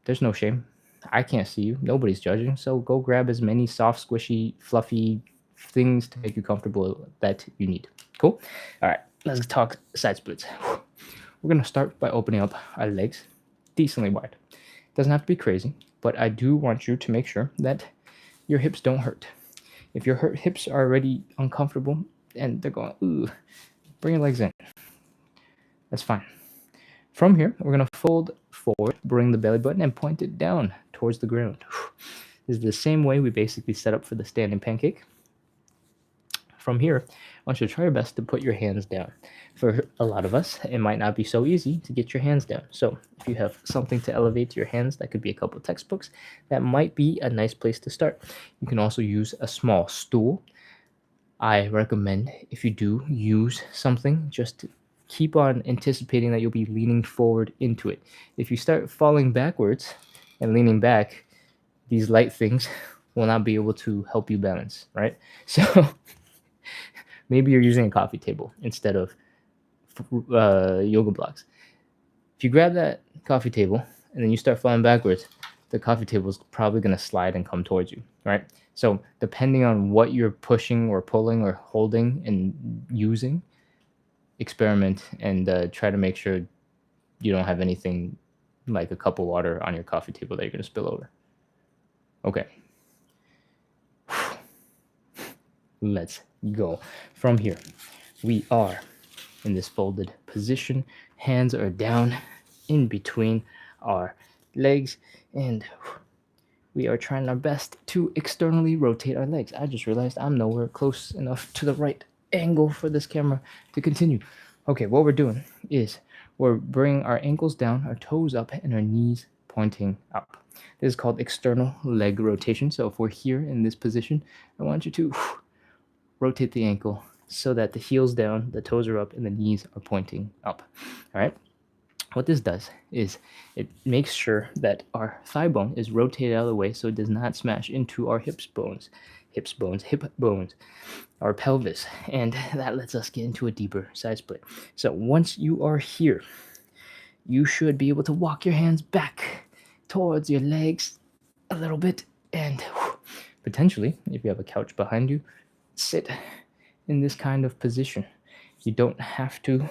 There's no shame. I can't see you. Nobody's judging. So go grab as many soft, squishy, fluffy things to make you comfortable that you need. Cool? All right, let's talk side splits. We're going to start by opening up our legs decently wide. Doesn't have to be crazy, but I do want you to make sure that your hips don't hurt. If your hips are already uncomfortable and they're going, ooh, bring your legs in. That's fine. From here, we're going to fold forward, bring the belly button, and point it down towards the ground. This is the same way we basically set up for the standing pancake. From here, I want you to try your best to put your hands down. For a lot of us, it might not be so easy to get your hands down. So if you have something to elevate your hands, that could be a couple of textbooks, that might be a nice place to start. You can also use a small stool. I recommend, if you do use something, just to keep on anticipating that you'll be leaning forward into it. If you start falling backwards and leaning back, these light things will not be able to help you balance, right? So maybe you're using a coffee table instead of yoga blocks. If you grab that coffee table and then you start falling backwards, the coffee table is probably going to slide and come towards you, right? So depending on what you're pushing or pulling or holding and using, experiment and try to make sure you don't have anything like a cup of water on your coffee table that you're going to spill over. Okay. Let's go. From here, we are in this folded position. Hands are down in between our legs, and we are trying our best to externally rotate our legs. I just realized I'm nowhere close enough to the right angle for this camera to continue. Okay, what we're doing is we're bringing our ankles down, our toes up, and our knees pointing up. This is called external leg rotation. So if we're here in this position, I want you to rotate the ankle so that the heel's down, the toes are up, and the knees are pointing up. All right? What this does is it makes sure that our thigh bone is rotated out of the way so it does not smash into our hip bones, our pelvis, and that lets us get into a deeper side split. So once you are here, you should be able to walk your hands back towards your legs a little bit, and potentially, if you have a couch behind you, sit in this kind of position. You don't have to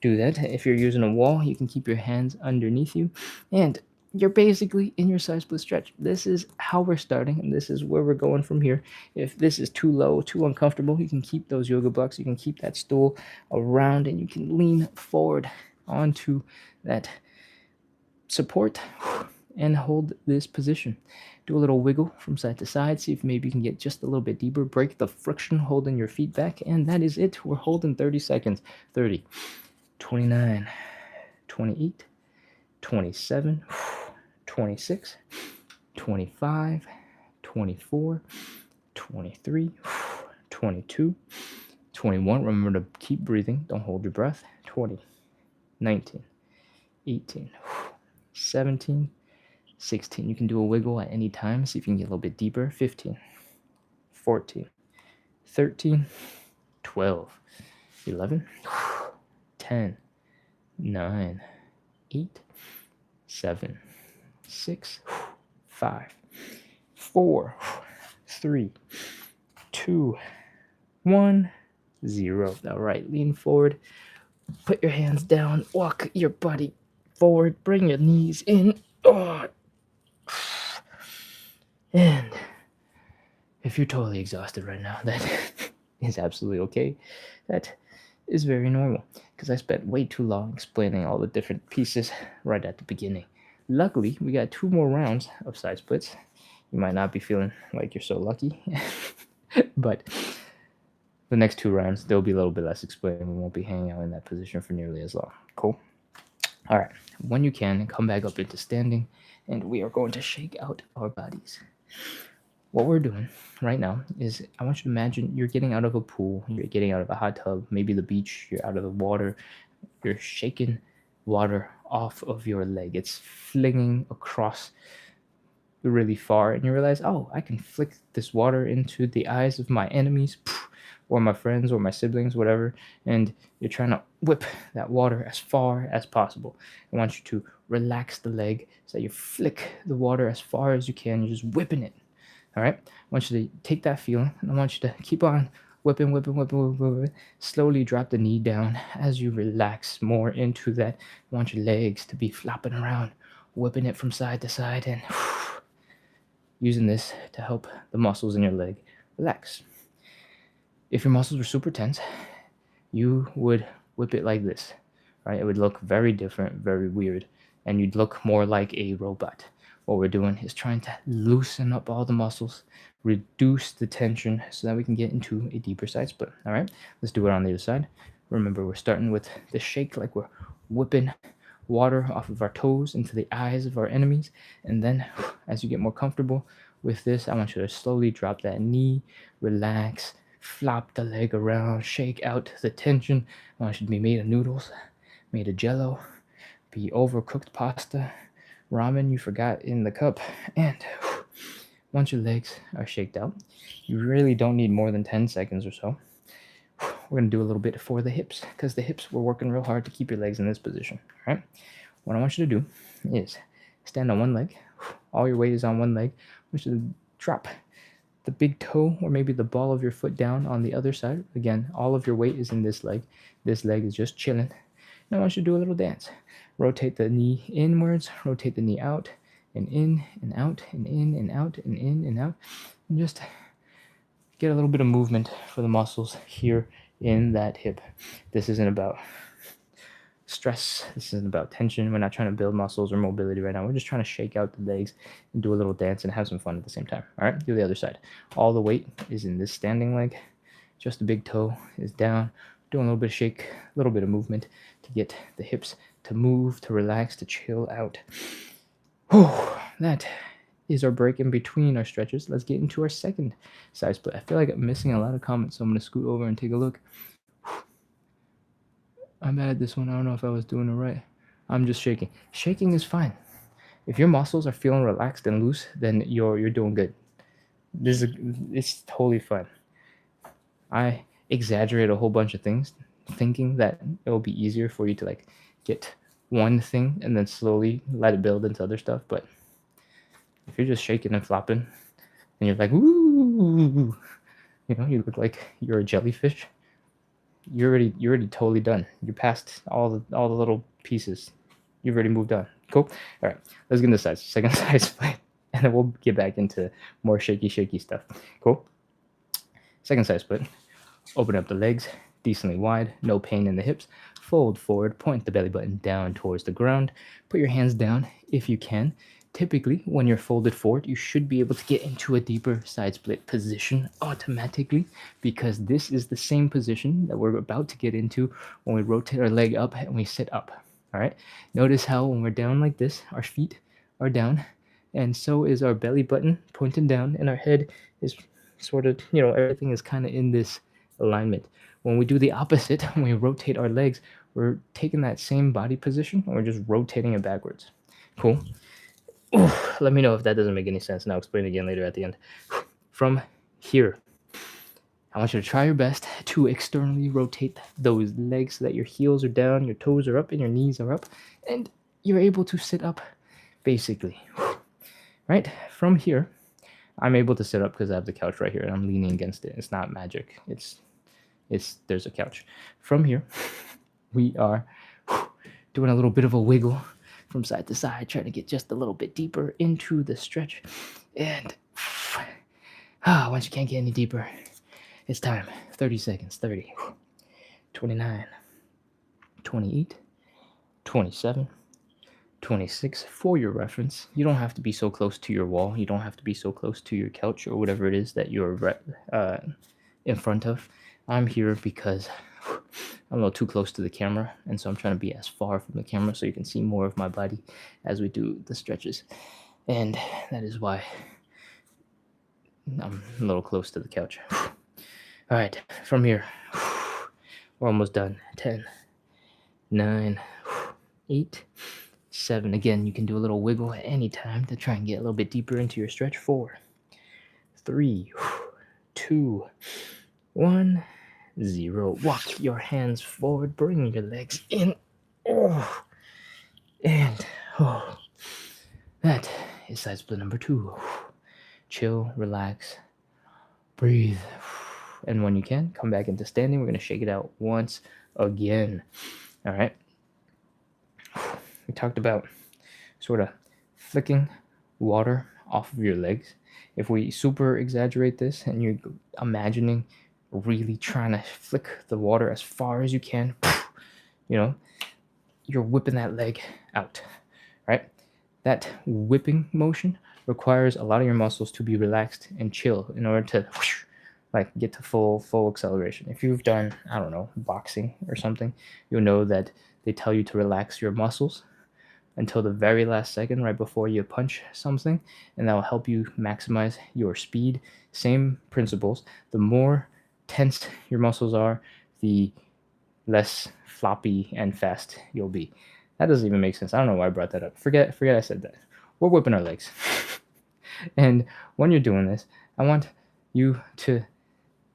do that. If you're using a wall, you can keep your hands underneath you, and you're basically in your side split stretch. This is how we're starting, and this is where we're going from here. If this is too low, too uncomfortable, you can keep those yoga blocks, you can keep that stool around, and you can lean forward onto that support and hold this position. Do a little wiggle from side to side. See if maybe you can get just a little bit deeper. Break the friction holding your feet back, and that is it. We're holding 30 seconds. 30, 29, 28, 27, 26, 25, 24, 23, 22, 21. Remember to keep breathing. Don't hold your breath. 20, 19, 18, 17, 16. You can do a wiggle at any time. See if you can get a little bit deeper. 15, 14, 13, 12, 11, 10, 9, 8, 7, 6, 5, 4, 3, 2, 1, 0. All right, lean forward. Put your hands down. Walk your body forward. Bring your knees in. Oh. And if you're totally exhausted right now, that is absolutely okay. That is very normal, because I spent way too long explaining all the different pieces right at the beginning. Luckily, we got 2 more rounds of side splits. You might not be feeling like you're so lucky, but the next 2 rounds, there'll be a little bit less explaining. We won't be hanging out in that position for nearly as long. Cool? All right. When you can, come back up into standing, and we are going to shake out our bodies. What we're doing right now is I want you to imagine you're getting out of a pool, you're getting out of a hot tub, maybe the beach, you're out of the water, you're shaking water off of your leg. It's flinging across really far, and you realize, oh, I can flick this water into the eyes of my enemies or my friends or my siblings, whatever, and you're trying to whip that water as far as possible. I want you to relax the leg so that you flick the water as far as you can. You're just whipping it. All right? I want you to take that feeling, and I want you to keep on whipping. Slowly drop the knee down as you relax more into that. I want your legs to be flopping around, whipping it from side to side, and using this to help the muscles in your leg relax. If your muscles were super tense, you would whip it like this, right? It would look very different, very weird. and you'd look more like a robot. What we're doing is trying to loosen up all the muscles, reduce the tension so that we can get into a deeper side split. All right, let's do it on the other side. Remember, we're starting with the shake like we're whipping water off of our toes into the eyes of our enemies. And then as you get more comfortable with this, I want you to slowly drop that knee, relax, flop the leg around, shake out the tension. I want you to be made of noodles, made of jello, be overcooked pasta, ramen you forgot in the cup. And once your legs are shaked out, you really don't need more than 10 seconds or so. We're going to do a little bit for the hips, because the hips, we're working real hard to keep your legs in this position. All right, what I want you to do is stand on one leg. All your weight is on one leg. I want you to drop the big toe or maybe the ball of your foot down on the other side. Again, all of your weight is in this leg. This leg is just chilling. Now I want you to do a little dance. Rotate the knee inwards, rotate the knee out, and in and out, and in and out, and in and out. And just get a little bit of movement for the muscles here in that hip. This isn't about stress. This isn't about tension. We're not trying to build muscles or mobility right now. We're just trying to shake out the legs and do a little dance and have some fun at the same time. All right, do the other side. All the weight is in this standing leg. Just the big toe is down. Doing a little bit of shake, a little bit of movement to get the hips to move, to relax, to chill out. Whew, that is our break in between our stretches. Let's get into our second side split. I feel like I'm missing a lot of comments, so I'm going to scoot over and take a look. I'm bad at this one. I don't know if I was doing it right. I'm just shaking. Shaking is fine. If your muscles are feeling relaxed and loose, then you're doing good. It's totally fine. I exaggerate a whole bunch of things, thinking that it will be easier for you to like get one thing and then slowly let it build into other stuff. But if you're just shaking and flopping, and you're like, ooh, you look like you're a jellyfish. You're already totally done. You're past all the little pieces. You've already moved on. Cool. All right, let's get into the second side split, and then we'll get back into more shaky stuff. Cool. Second side split. Open up the legs decently wide, no pain in the hips. Fold forward, point the belly button down towards the ground. Put your hands down if you can. Typically, when you're folded forward, you should be able to get into a deeper side split position automatically, because this is the same position that we're about to get into when we rotate our leg up and we sit up. All right. Notice how when we're down like this, our feet are down, and so is our belly button pointed down, and our head is sort of, everything is kind of in this alignment. When we do the opposite, when we rotate our legs, we're taking that same body position and we're just rotating it backwards. Cool. Let me know if that doesn't make any sense, and I'll explain it again later at the end. From here, I want you to try your best to externally rotate those legs so that your heels are down, your toes are up, and your knees are up, and you're able to sit up, basically. Right? From here, I'm able to sit up because I have the couch right here, and I'm leaning against it. It's not magic. There's a couch. From here, we are doing a little bit of a wiggle from side to side, trying to get just a little bit deeper into the stretch. And once you can't get any deeper, it's time. 30 seconds. 30, 29, 28, 27, 26. For your reference, you don't have to be so close to your wall. You don't have to be so close to your couch or whatever it is that you're in front of. I'm here because I'm a little too close to the camera, and so I'm trying to be as far from the camera so you can see more of my body as we do the stretches. And that is why I'm a little close to the couch. All right, from here, we're almost done. 10, 9, 8, 7. Again, you can do a little wiggle at any time to try and get a little bit deeper into your stretch. 4, 3, 2, 1, 0. Walk your hands forward, bring your legs in. And that is side split number 2. Chill, relax, breathe. And when you can, come back into standing. We're going to shake it out once again. All right. We talked about sort of flicking water off of your legs. If we super exaggerate this and you're imagining really trying to flick the water as far as you can, you're whipping that leg out. That whipping motion requires a lot of your muscles to be relaxed and chill in order to like get to full acceleration. If you've done, I don't know, boxing or something, you'll know that they tell you to relax your muscles until the very last second right before you punch something, and that will help you maximize your speed. Same principles. The more tense your muscles are, the less floppy and fast you'll be. That doesn't even make sense. I don't know why I brought that up. Forget I said that. We're whipping our legs. And when you're doing this, I want you to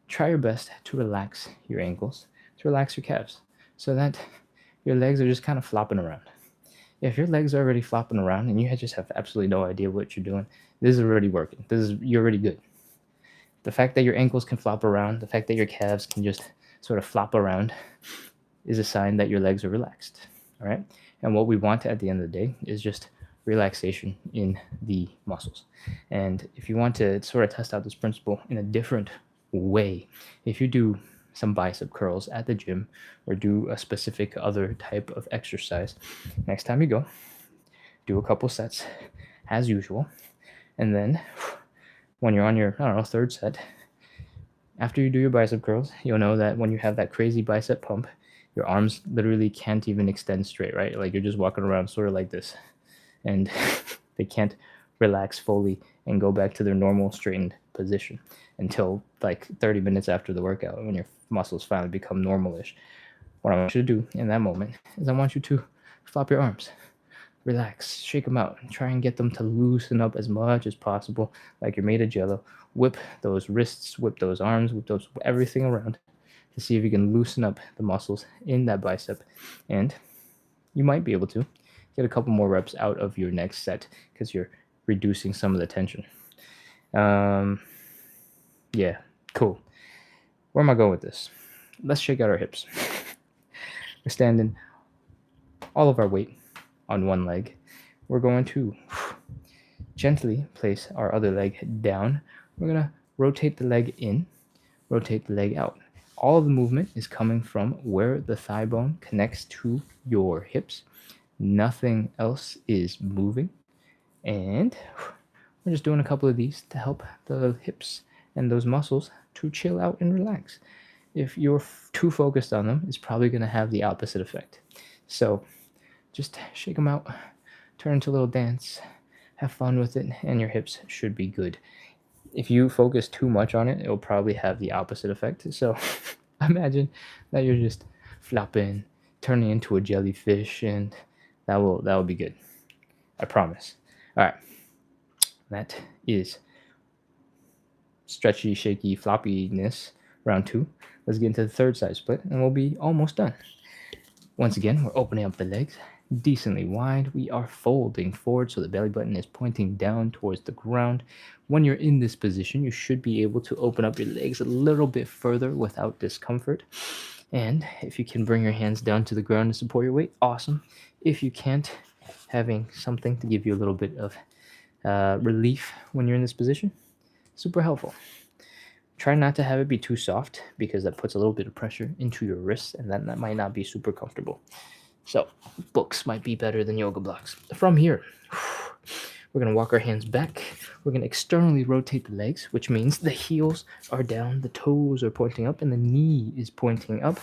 try your best to relax your ankles, to relax your calves, so that your legs are just kind of flopping around. If your legs are already flopping around and you just have absolutely no idea what you're doing, this is already working. You're already good. The fact that your ankles can flop around, the fact that your calves can just sort of flop around, is a sign that your legs are relaxed. All right. And what we want at the end of the day is just relaxation in the muscles. And if you want to sort of test out this principle in a different way, if you do some bicep curls at the gym or do a specific other type of exercise, next time you go, do a couple sets as usual. And then when you're on your, I don't know, third set, after you do your bicep curls, you'll know that when you have that crazy bicep pump, your arms literally can't even extend straight, right? Like you're just walking around sort of like this, and they can't relax fully and go back to their normal straightened position until like 30 minutes after the workout, when your muscles finally become normalish. What I want you to do in that moment is I want you to flop your arms, relax, shake them out, and try and get them to loosen up as much as possible, like you're made of jello. Whip those wrists, whip those arms, whip those everything around to see if you can loosen up the muscles in that bicep, and you might be able to get a couple more reps out of your next set because you're reducing some of the tension. Yeah, cool. Where am I going with this? Let's shake out our hips. We're standing all of our weight on one leg. We're going to gently place our other leg down. We're going to rotate the leg in, rotate the leg out. All of the movement is coming from where the thigh bone connects to your hips. Nothing else is moving. And we're just doing a couple of these to help the hips and those muscles to chill out and relax. If you're too focused on them, it's probably going to have the opposite effect. So just shake them out, turn into a little dance, have fun with it, and your hips should be good. If you focus too much on it, it'll probably have the opposite effect. So imagine that you're just flopping, turning into a jellyfish, and that will be good. I promise. All right. That is stretchy, shaky, floppiness, round 2. Let's get into the third side split, and we'll be almost done. Once again, we're opening up the legs decently wide. We are folding forward so the belly button is pointing down towards the ground. When you're in this position, you should be able to open up your legs a little bit further without discomfort. And if you can bring your hands down to the ground to support your weight, awesome. If you can't, having something to give you a little bit of relief when you're in this position, super helpful. Try not to have it be too soft because that puts a little bit of pressure into your wrists, and that might not be super comfortable. So books might be better than yoga blocks. From here, we're going to walk our hands back. We're going to externally rotate the legs, which means the heels are down, the toes are pointing up, and the knee is pointing up.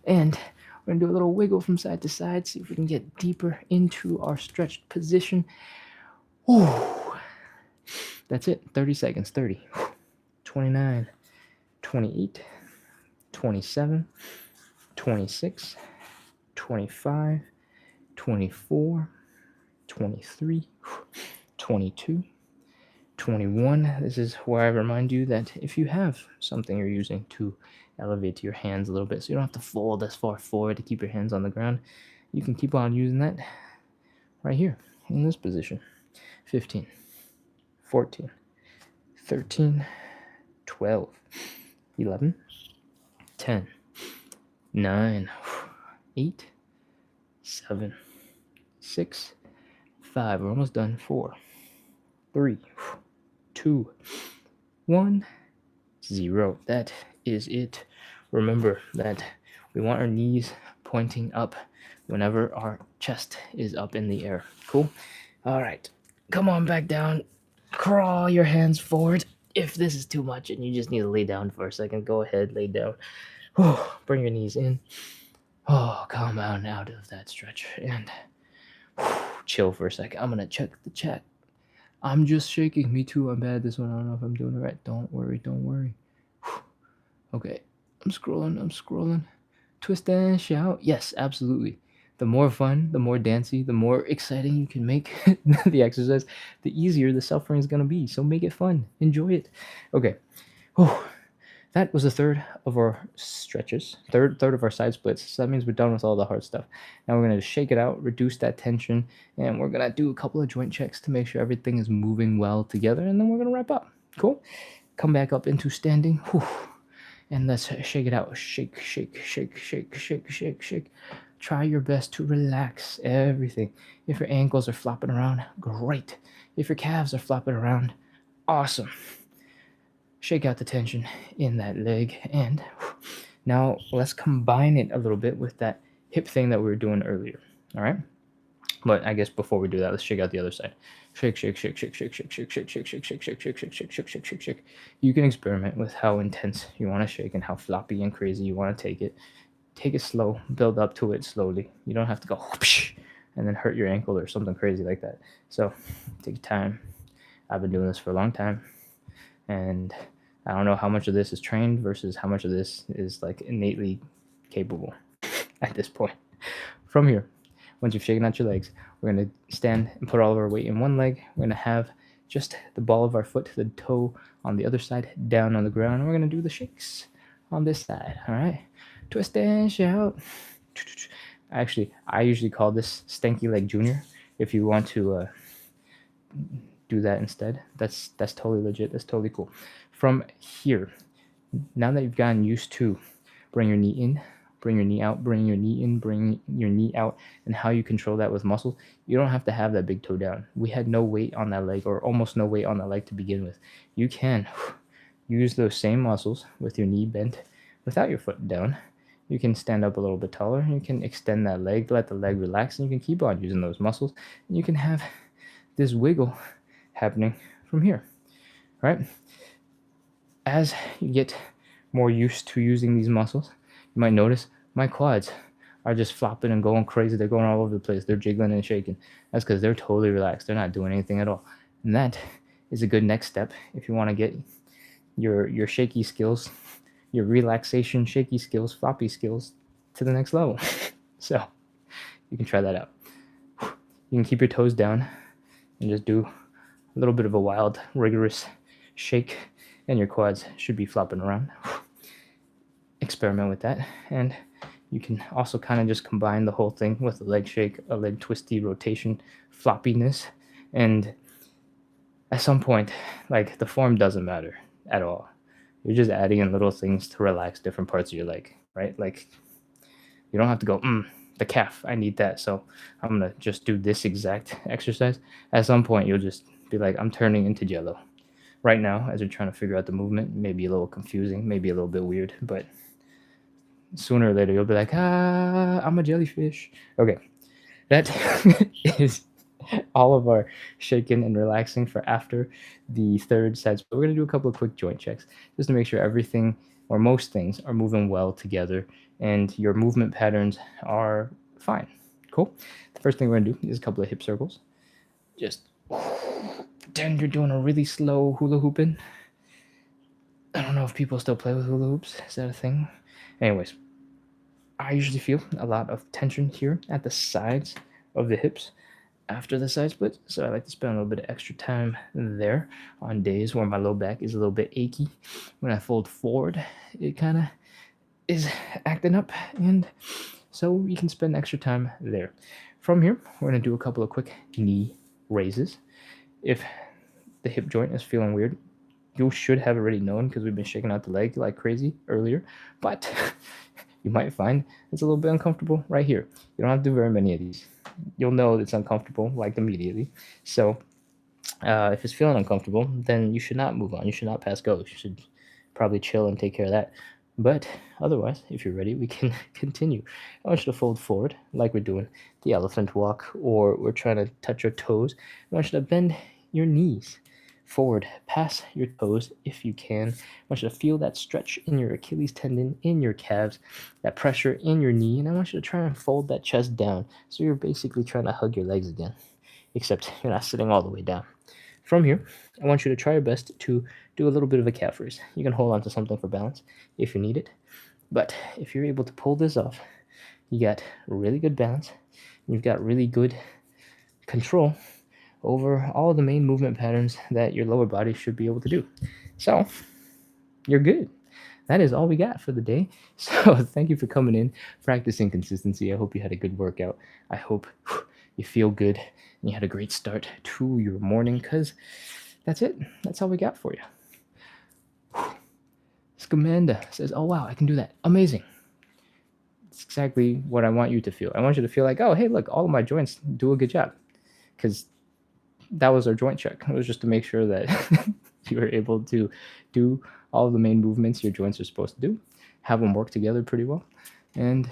And we're going to do a little wiggle from side to side, see if we can get deeper into our stretched position. Ooh. That's it. 30 seconds. 30, 29, 28, 27, 26, 25, 24, 23, 22, 21. This is where I remind you that if you have something you're using to elevate your hands a little bit, so you don't have to fold as far forward to keep your hands on the ground, you can keep on using that right here in this position. 15, 14, 13, 12, 11, 10, 9, 8, 7, 6, 5. We're almost done. 4, 3, 2, 1, 0. That is it. Remember that we want our knees pointing up whenever our chest is up in the air. Cool? All right, come on back down. Crawl your hands forward. If this is too much and you just need to lay down for a second, go ahead, lay down. Bring your knees in. Calm down out of that stretch and chill for a second. I'm gonna check the chat. I'm just shaking. Me too. I'm bad at this one. I don't know if I'm doing it right. Don't worry. Don't worry. Okay. I'm scrolling. Twist and shout. Yes, absolutely. The more fun, the more dancey, the more exciting you can make the exercise, the easier the suffering is going to be. So make it fun. Enjoy it. Okay. That was a third of our stretches, third of our side splits. So that means we're done with all the hard stuff. Now we're going to shake it out, reduce that tension, and we're going to do a couple of joint checks to make sure everything is moving well together, and then we're going to wrap up. Cool? Come back up into standing. And let's shake it out. Shake, shake, shake, shake, shake, shake, shake. Try your best to relax everything. If your ankles are flopping around, great. If your calves are flopping around, awesome. Shake out the tension in that leg. And now let's combine it a little bit with that hip thing that we were doing earlier. All right? But I guess before we do that, let's shake out the other side. Shake, shake, shake, shake, shake, shake, shake, shake, shake, shake, shake, shake, shake, shake, shake, shake, shake, shake, shake. You can experiment with how intense you want to shake and how floppy and crazy you want to take it. Take it slow, build up to it slowly. You don't have to go whoosh and then hurt your ankle or something crazy like that. So take your time. I've been doing this for a long time, and I don't know how much of this is trained versus how much of this is like innately capable at this point. From here, once you've shaken out your legs, we're going to stand and put all of our weight in one leg. We're going to have just the ball of our foot, the toe on the other side, down on the ground. And we're going to do the shakes on this side. All right. Twist and shout. Actually, I usually call this Stanky Leg Junior. If you want to do that instead, that's totally legit. That's totally cool. From here, now that you've gotten used to bring your knee in, bring your knee out, bring your knee in, bring your knee out, and how you control that with muscles, you don't have to have that big toe down. We had no weight on that leg, or almost no weight on that leg to begin with. You can use those same muscles with your knee bent without your foot down. You can stand up a little bit taller. You can extend that leg, let the leg relax, and you can keep on using those muscles. And you can have this wiggle happening from here, right? As you get more used to using these muscles, you might notice my quads are just flopping and going crazy. They're going all over the place. They're jiggling and shaking. That's because they're totally relaxed. They're not doing anything at all. And that is a good next step if you want to get your shaky skills, your relaxation shaky skills, floppy skills to the next level. So you can try that out. You can keep your toes down and just do a little bit of a wild, rigorous shake, and your quads should be flopping around. Experiment with that, and you can also kind of just combine the whole thing with a leg shake, a leg twisty rotation, floppiness, and at some point, like, the form doesn't matter at all. You're just adding in little things to relax different parts of your leg, right? Like, you don't have to go, the calf, I need that, so I'm gonna just do this exact exercise. At some point, you'll just be like, I'm turning into Jello. Right now, as you're trying to figure out the movement, maybe a little confusing, maybe a little bit weird, but sooner or later you'll be like, I'm a jellyfish. Okay, that is all of our shaking and relaxing for after the third set. But we're going to do a couple of quick joint checks just to make sure everything or most things are moving well together and your movement patterns are fine. Cool. The first thing we're going to do is a couple of hip circles. Just pretend you're doing a really slow hula hooping. I don't know if people still play with hula hoops. Is that a thing? Anyways, I usually feel a lot of tension here at the sides of the hips after the side split, so I like to spend a little bit of extra time there on days where my low back is a little bit achy. When I fold forward, it kind of is acting up, and so you can spend extra time there. From here, we're going to do a couple of quick knee raises. If the hip joint is feeling weird, you should have already known because we've been shaking out the leg like crazy earlier, but you might find it's a little bit uncomfortable right here. You don't have to do very many of these. You'll know it's uncomfortable like immediately. So if it's feeling uncomfortable, then you should not move on. You should not pass go. You should probably chill and take care of that. But otherwise, if you're ready, we can continue. I want you to fold forward like we're doing the elephant walk, or we're trying to touch your toes. I want you to bend your knees forward past your toes if you can. I want you to feel that stretch in your Achilles tendon, in your calves, that pressure in your knee, and I want you to try and fold that chest down. So you're basically trying to hug your legs again, except you're not sitting all the way down. From here, I want you to try your best to do a little bit of a calf raise. You can hold on to something for balance if you need it. But if you're able to pull this off, you got really good balance. You've got really good control over all the main movement patterns that your lower body should be able to do. So you're good. That is all we got for the day. So thank you for coming in, practicing consistency. I hope you had a good workout. I hope you feel good and you had a great start to your morning, because that's it. That's all we got for you. Scamanda says, oh, wow, I can do that. Amazing. It's exactly what I want you to feel. I want you to feel like, oh, hey, look, all of my joints do a good job. Because that was our joint check. It was just to make sure that you were able to do all of the main movements your joints are supposed to do, have them work together pretty well. And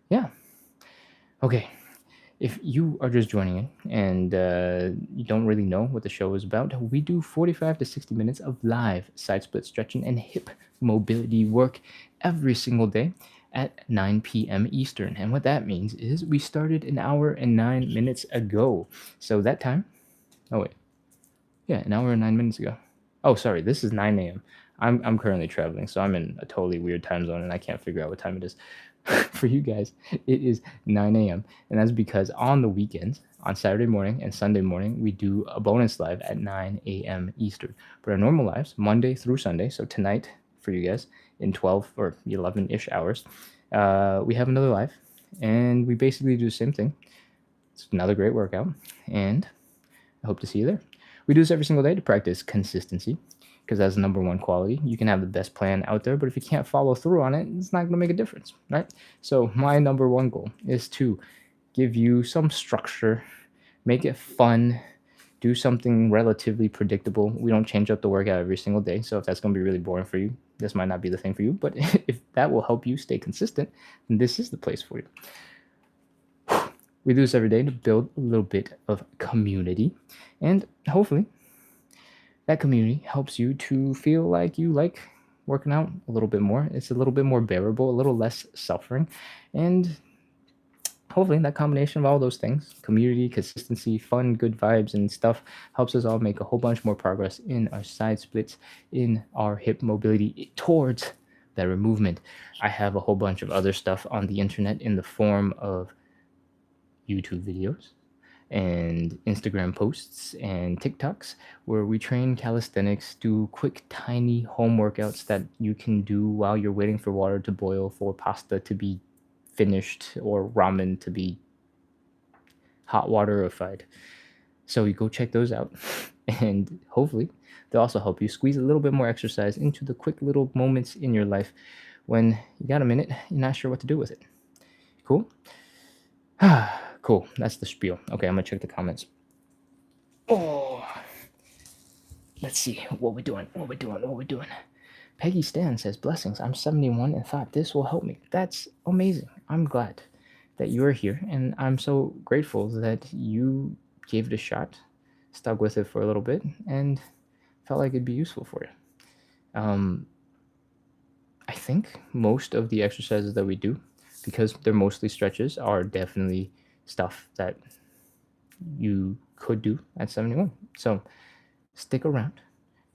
yeah. Okay. If you are just joining in and you don't really know what the show is about, we do 45 to 60 minutes of live side split stretching and hip mobility work every single day at 9 p.m. Eastern. And what that means is we started an hour and 9 minutes ago. So that time, oh wait, yeah, an hour and 9 minutes ago. Oh, sorry, this is 9 a.m. I'm currently traveling, so I'm in a totally weird time zone and I can't figure out what time it is. For you guys, it is 9 a.m. And that's because on the weekends, on Saturday morning and Sunday morning, we do a bonus live at 9 a.m. Eastern. But our normal lives, Monday through Sunday, so tonight for you guys in 12 or 11-ish hours, we have another live, and we basically do the same thing. It's another great workout, and I hope to see you there. We do this every single day to practice consistency, because that's the number one quality. You can have the best plan out there, but if you can't follow through on it, it's not going to make a difference, right? So my number one goal is to give you some structure, make it fun, do something relatively predictable. We don't change up the workout every single day, so if that's going to be really boring for you, this might not be the thing for you. But if that will help you stay consistent, then this is the place for you. We do this every day to build a little bit of community, and hopefully that community helps you to feel like you like working out a little bit more. It's a little bit more bearable, a little less suffering, and hopefully that combination of all those things, community, consistency, fun, good vibes, and stuff, helps us all make a whole bunch more progress in our side splits, in our hip mobility towards better movement. I have a whole bunch of other stuff on the internet in the form of YouTube videos and Instagram posts and TikToks where we train calisthenics, do quick, tiny home workouts that you can do while you're waiting for water to boil, for pasta to be finished, or ramen to be hot waterified. So you go check those out, and hopefully they'll also help you squeeze a little bit more exercise into the quick little moments in your life when you got a minute, you're not sure what to do with it. Cool? Cool. That's the spiel. Okay, I'm gonna check the comments. Oh, let's see what we're doing. Peggy Stan says, blessings. I'm 71 and thought this will help me. That's amazing. I'm glad that you're here, and I'm so grateful that you gave it a shot, stuck with it for a little bit, and felt like it'd be useful for you. I think most of the exercises that we do, because they're mostly stretches, are definitely stuff that you could do at 71. So stick around,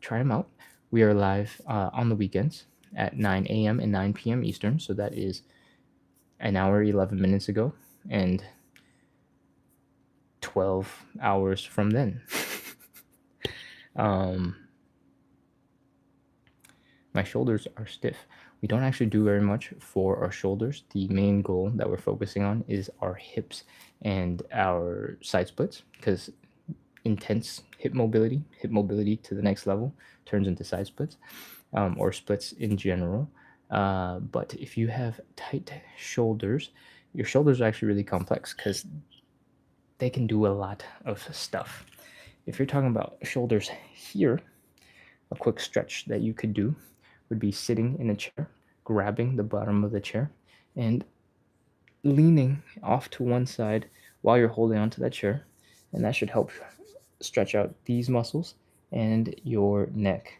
try them out. We are live on the weekends at 9 a.m. and 9 p.m. Eastern. So that is an hour, 11 minutes ago, and 12 hours from then. My shoulders are stiff. We don't actually do very much for our shoulders. The main goal that we're focusing on is our hips and our side splits, because intense hip mobility to the next level turns into side splits, or splits in general. But if you have tight shoulders, your shoulders are actually really complex because they can do a lot of stuff. If you're talking about shoulders here, a quick stretch that you could do would be sitting in a chair grabbing the bottom of the chair and leaning off to one side while you're holding onto that chair, and that should help stretch out these muscles and your neck.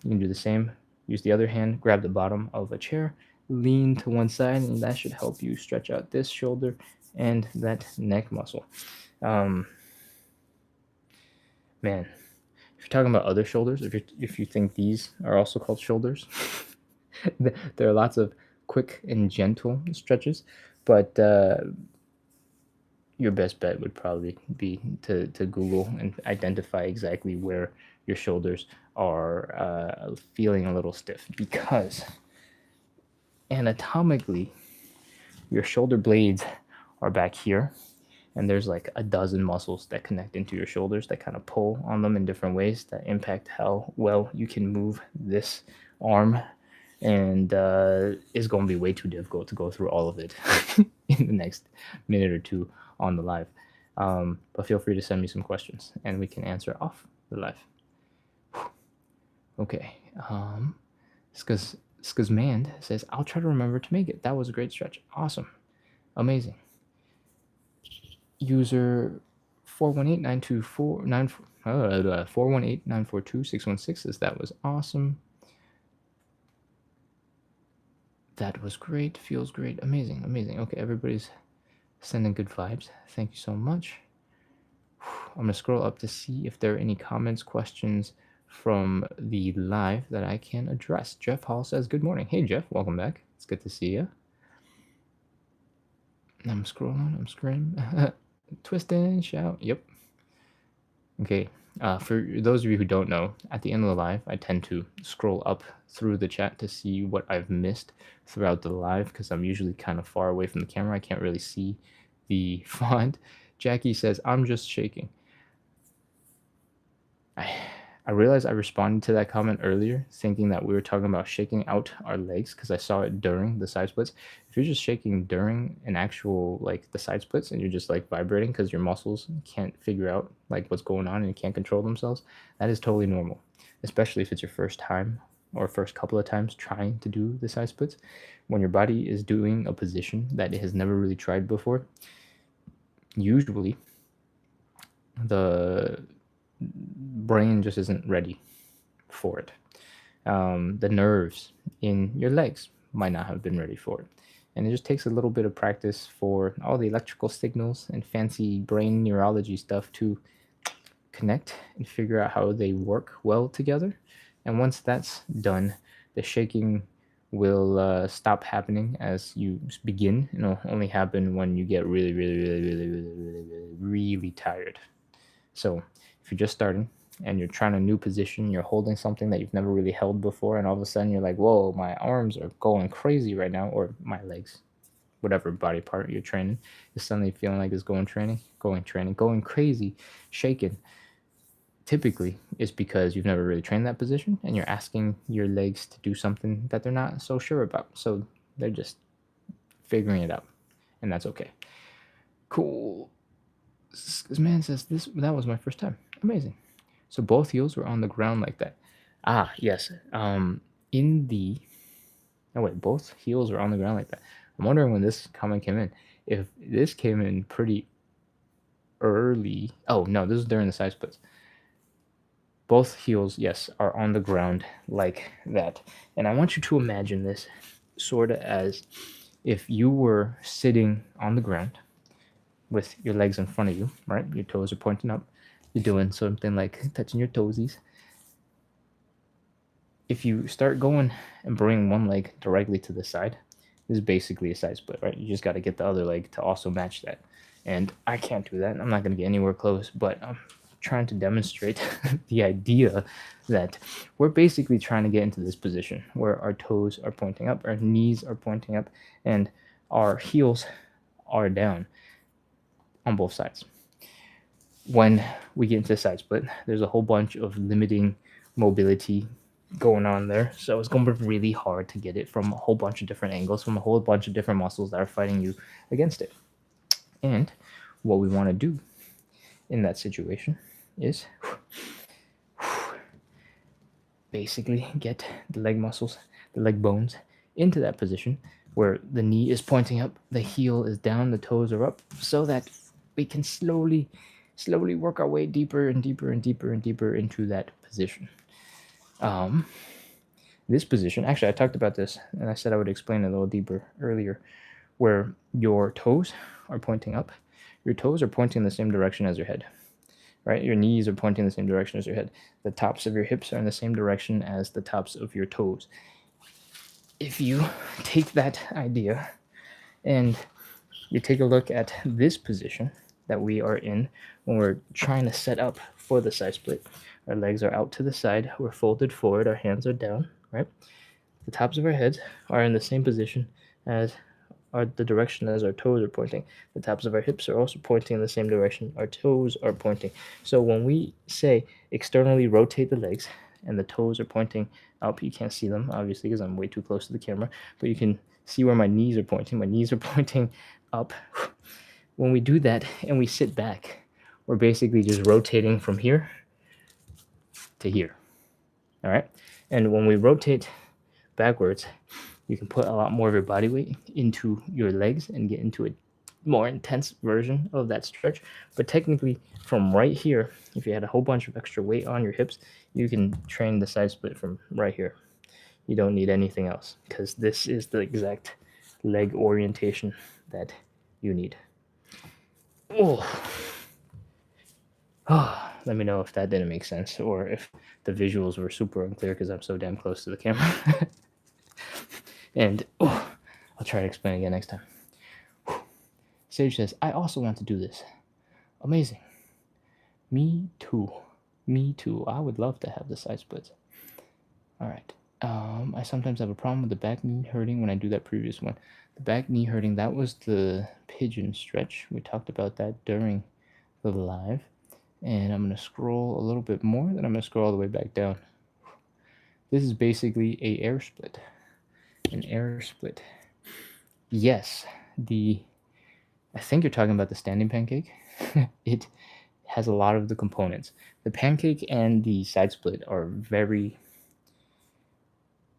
You can do the same. Use the other hand, grab the bottom of a chair, lean to one side, and that should help you stretch out this shoulder and that neck muscle. Man, if you're talking about other shoulders, if you think these are also called shoulders, there are lots of quick and gentle stretches, but your best bet would probably be to Google and identify exactly where your shoulders are feeling a little stiff, because anatomically your shoulder blades are back here, and there's like a dozen muscles that connect into your shoulders that kind of pull on them in different ways that impact how well you can move this arm, and it's going to be way too difficult to go through all of it in the next minute or two on the live. But feel free to send me some questions and we can answer off the live. Okay. Skazmand says, I'll try to remember to make it. That was a great stretch. Awesome. Amazing. User 418-942-616 says, that was awesome. That was great. Feels great. Amazing. Amazing. Okay, everybody's sending good vibes. Thank you so much. I'm going to scroll up to see if there are any comments, questions from the live that I can address. Jeff Hall says, good morning. Hey, Jeff. Welcome back. It's good to see you. I'm scrolling. I'm screaming. Twist and shout. Yep. Okay. For those of you who don't know, at the end of the live, I tend to scroll up through the chat to see what I've missed throughout the live, because I'm usually kind of far away from the camera. I can't really see the font. Jackie says, I'm just shaking. I realized I responded to that comment earlier thinking that we were talking about shaking out our legs, because I saw it during the side splits. If you're just shaking during an actual, like, the side splits, and you're just like vibrating because your muscles can't figure out like what's going on and you can't control themselves, that is totally normal, especially if it's your first time or first couple of times trying to do the side splits. When your body is doing a position that it has never really tried before, usually the brain just isn't ready for it. The nerves in your legs might not have been ready for it. And it just takes a little bit of practice for all the electrical signals and fancy brain neurology stuff to connect and figure out how they work well together. And once that's done, the shaking will stop happening as you begin. It'll only happen when you get really tired. So if you're just starting and you're trying a new position, you're holding something that you've never really held before, and all of a sudden you're like, whoa, my arms are going crazy right now, or my legs, whatever body part you're training is suddenly feeling like it's going crazy, shaking. Typically, it's because you've never really trained that position and you're asking your legs to do something that they're not so sure about. So they're just figuring it out, and that's okay. Cool. This man says that was my first time. Amazing. So both heels were on the ground like that. Ah, yes. Both heels were on the ground like that. I'm wondering when this comment came in. If this came in pretty early. Oh, no, this is during the side splits. Both heels, yes, are on the ground like that. And I want you to imagine this sort of as if you were sitting on the ground with your legs in front of you, right? Your toes are pointing up. You're doing something like touching your toesies. If you start going and bring one leg directly to the side, this is basically a side split, right? You just got to get the other leg to also match that. And I can't do that. I'm not going to get anywhere close, but I'm trying to demonstrate the idea that we're basically trying to get into this position where our toes are pointing up, our knees are pointing up, and our heels are down on both sides. When we get into side split, there's a whole bunch of limiting mobility going on there. So it's going to be really hard to get it from a whole bunch of different angles, from a whole bunch of different muscles that are fighting you against it. And what we want to do in that situation is basically get the leg muscles, the leg bones into that position where the knee is pointing up, the heel is down, the toes are up, so that we can slowly work our way deeper and deeper and deeper and deeper into that position. This position, actually, I talked about this and I said I would explain it a little deeper earlier, where your toes are pointing up. Your toes are pointing in the same direction as your head, right? Your knees are pointing in the same direction as your head. The tops of your hips are in the same direction as the tops of your toes. If you take that idea and you take a look at this position that we are in when we're trying to set up for the side split, our legs are out to the side, we're folded forward, our hands are down, right? The tops of our heads are in the same position as the direction as our toes are pointing. The tops of our hips are also pointing in the same direction our toes are pointing. So when we say externally rotate the legs and the toes are pointing up, you can't see them obviously because I'm way too close to the camera, but you can see where my knees are pointing. My knees are pointing up. When we do that and we sit back, we're basically just rotating from here to here. All right? And when we rotate backwards, you can put a lot more of your body weight into your legs and get into a more intense version of that stretch. But technically, from right here, if you had a whole bunch of extra weight on your hips, you can train the side split from right here. You don't need anything else because this is the exact leg orientation that you need. Oh. Let me know if that didn't make sense or if the visuals were super unclear because I'm so damn close to the camera. And I'll try to explain again next time. Sage says, I also want to do this. Amazing. Me too. Me too. I would love to have the side splits. All right. I sometimes have a problem with the back knee hurting when I do that previous one. The back knee hurting, that was the pigeon stretch. We talked about that during the live. And I'm going to scroll a little bit more, then I'm going to scroll all the way back down. This is basically a air split. An air split. Yes, I think you're talking about the standing pancake. It has a lot of the components. The pancake and the side split are very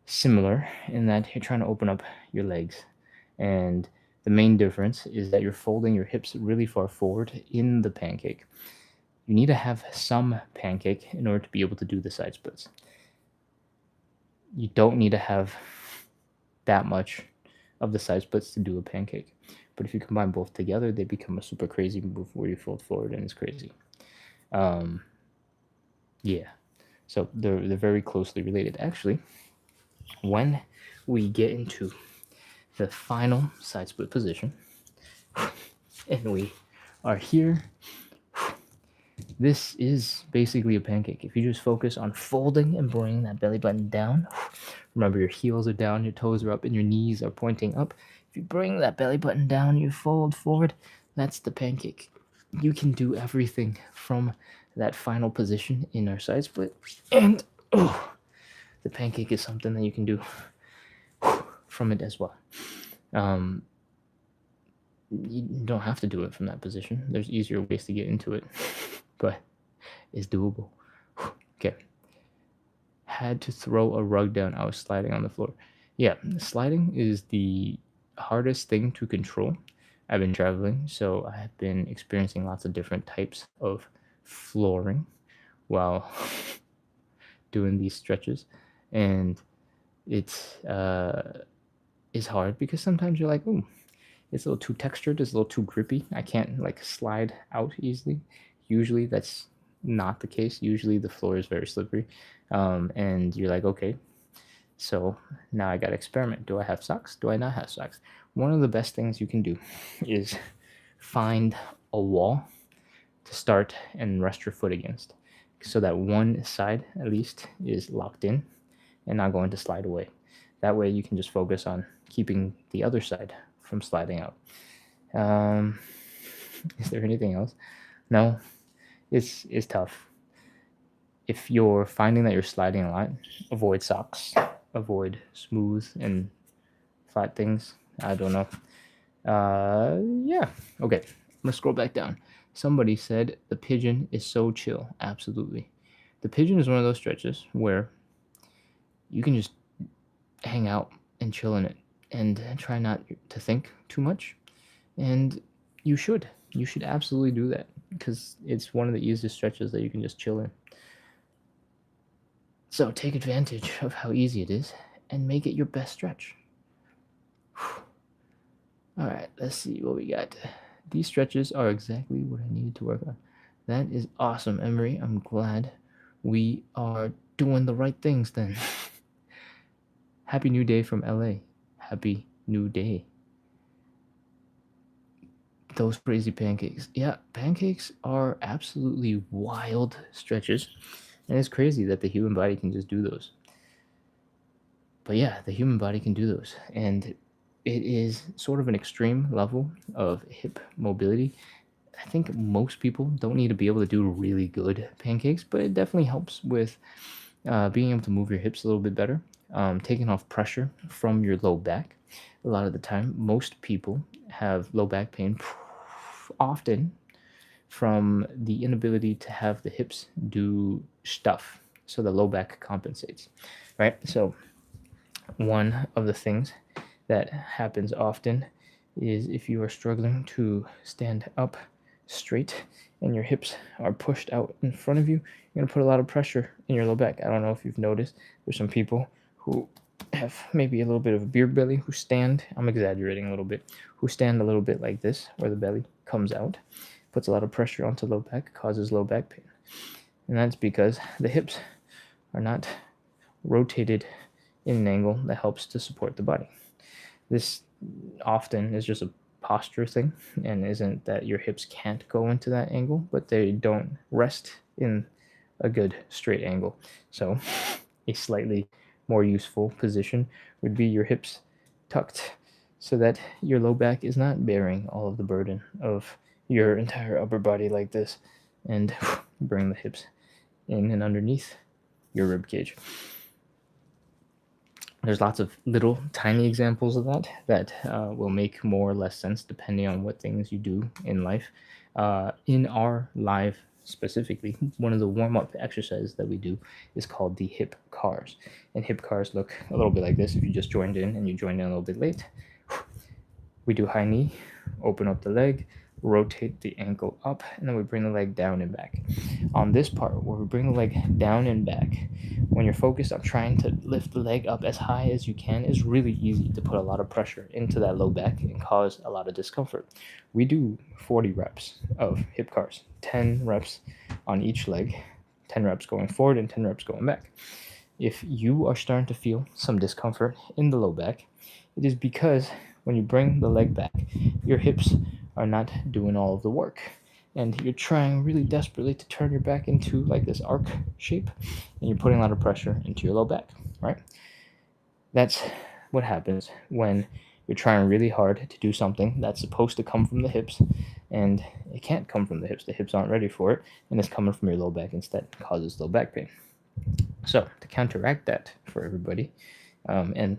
similar in that you're trying to open up your legs. And the main difference is that you're folding your hips really far forward in the pancake. You need to have some pancake in order to be able to do the side splits. You don't need to have that much of the side splits to do a pancake. But if you combine both together, they become a super crazy move where you fold forward and it's crazy. Yeah. So they're very closely related. Actually, when we get into the final side split position, and we are here, this is basically a pancake. If you just focus on folding and bringing that belly button down, remember your heels are down, your toes are up, and your knees are pointing up. If you bring that belly button down, you fold forward, that's the pancake. You can do everything from that final position in our side split. And the pancake is something that you can do from it as well. You don't have to do it from that position. There's easier ways to get into it, but it's doable. Okay. Had to throw a rug down. I was sliding on the floor. Yeah, sliding is the hardest thing to control. I've been traveling, so I have been experiencing lots of different types of flooring while doing these stretches, and it's hard because sometimes you're like, ooh, it's a little too textured, it's a little too grippy. I can't like slide out easily. Usually that's not the case. Usually the floor is very slippery, and you're like, okay, so now I got to experiment. Do I have socks? Do I not have socks? One of the best things you can do is find a wall to start and rest your foot against so that one side at least is locked in and not going to slide away. That way you can just focus on keeping the other side from sliding out. Is there anything else? No, it's tough. If you're finding that you're sliding a lot, avoid socks, avoid smooth and flat things. I don't know. Yeah. Okay. I'm gonna scroll back down. Somebody said the pigeon is so chill. Absolutely. The pigeon is one of those stretches where you can just hang out and chill in it, and try not to think too much. And you should absolutely do that, because it's one of the easiest stretches that you can just chill in. So take advantage of how easy it is and make it your best stretch. All right, let's see what we got. These stretches are exactly what I needed to work on. That is awesome, Emery. I'm glad we are doing the right things then. Happy New Day from LA. Happy New Day. Those crazy pancakes. Yeah, pancakes are absolutely wild stretches. And it's crazy that the human body can just do those. But yeah, the human body can do those. And it is sort of an extreme level of hip mobility. I think most people don't need to be able to do really good pancakes, but it definitely helps with being able to move your hips a little bit better, taking off pressure from your low back. A lot of the time, most people have low back pain often from the inability to have the hips do stuff, so the low back compensates, right? So one of the things that happens often is if you are struggling to stand up straight and your hips are pushed out in front of you, you're going to put a lot of pressure in your low back. I don't know if you've noticed, there's some people who have maybe a little bit of a beer belly who stand, I'm exaggerating a little bit, who stand a little bit like this, where the belly comes out, puts a lot of pressure onto low back, causes low back pain. And that's because the hips are not rotated in an angle that helps to support the body. This often is just a posture thing, and isn't that your hips can't go into that angle, but they don't rest in a good straight angle. So a slightly more useful position would be your hips tucked so that your low back is not bearing all of the burden of your entire upper body like this, and bring the hips in and underneath your rib cage. There's lots of little tiny examples of that will make more or less sense depending on what things you do in life. In our live specifically, one of the warm-up exercises that we do is called the hip cars. And hip cars look a little bit like this if you just joined in and you joined in a little bit late. We do high knee, open up the leg, rotate the ankle up, and then we bring the leg down and back. On this part where we bring the leg down and back, when you're focused on trying to lift the leg up as high as you can, it's really easy to put a lot of pressure into that low back and cause a lot of discomfort. We do 40 reps of hip cars, 10 reps on each leg, 10 reps going forward and 10 reps going back. If you are starting to feel some discomfort in the low back, it is because when you bring the leg back, your hips are not doing all of the work. And you're trying really desperately to turn your back into like this arc shape, and you're putting a lot of pressure into your low back, right? That's what happens when you're trying really hard to do something that's supposed to come from the hips, and it can't come from the hips. The hips aren't ready for it, and it's coming from your low back instead. It causes low back pain. So to counteract that for everybody, and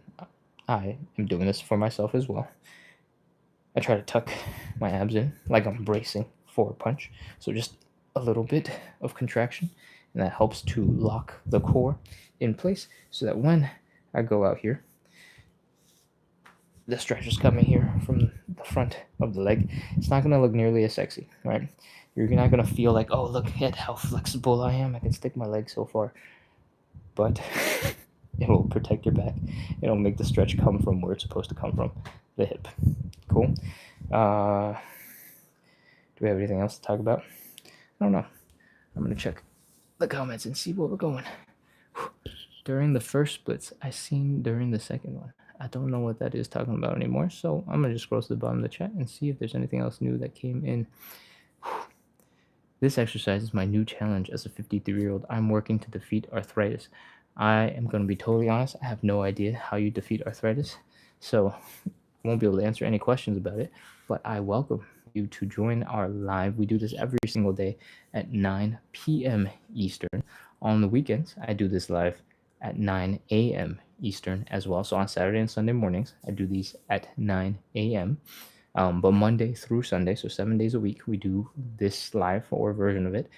I am doing this for myself as well, I try to tuck my abs in like I'm bracing for a punch. So just a little bit of contraction, and that helps to lock the core in place so that when I go out here, the stretch is coming here from the front of the leg. It's not going to look nearly as sexy, right? You're not going to feel like, oh, look at how flexible I am. I can stick my leg so far. But it will protect your back. It'll make the stretch come from where it's supposed to come from, the hip. Cool. Do we have anything else to talk about? I don't know. I'm going to check the comments and see where we're going. During the first splits, I seen during the second one. I don't know what that is talking about anymore, so I'm going to just scroll to the bottom of the chat and see if there's anything else new that came in. This exercise is my new challenge as a 53-year-old. I'm working to defeat arthritis. I am going to be totally honest. I have no idea how you defeat arthritis, so I won't be able to answer any questions about it, but I welcome you to join our live. We do this every single day at 9 p.m. Eastern. On the weekends, I do this live at 9 a.m. Eastern as well. So on Saturday and Sunday mornings, I do these at 9 a.m. But Monday through Sunday, so 7 days a week, we do this live or version of it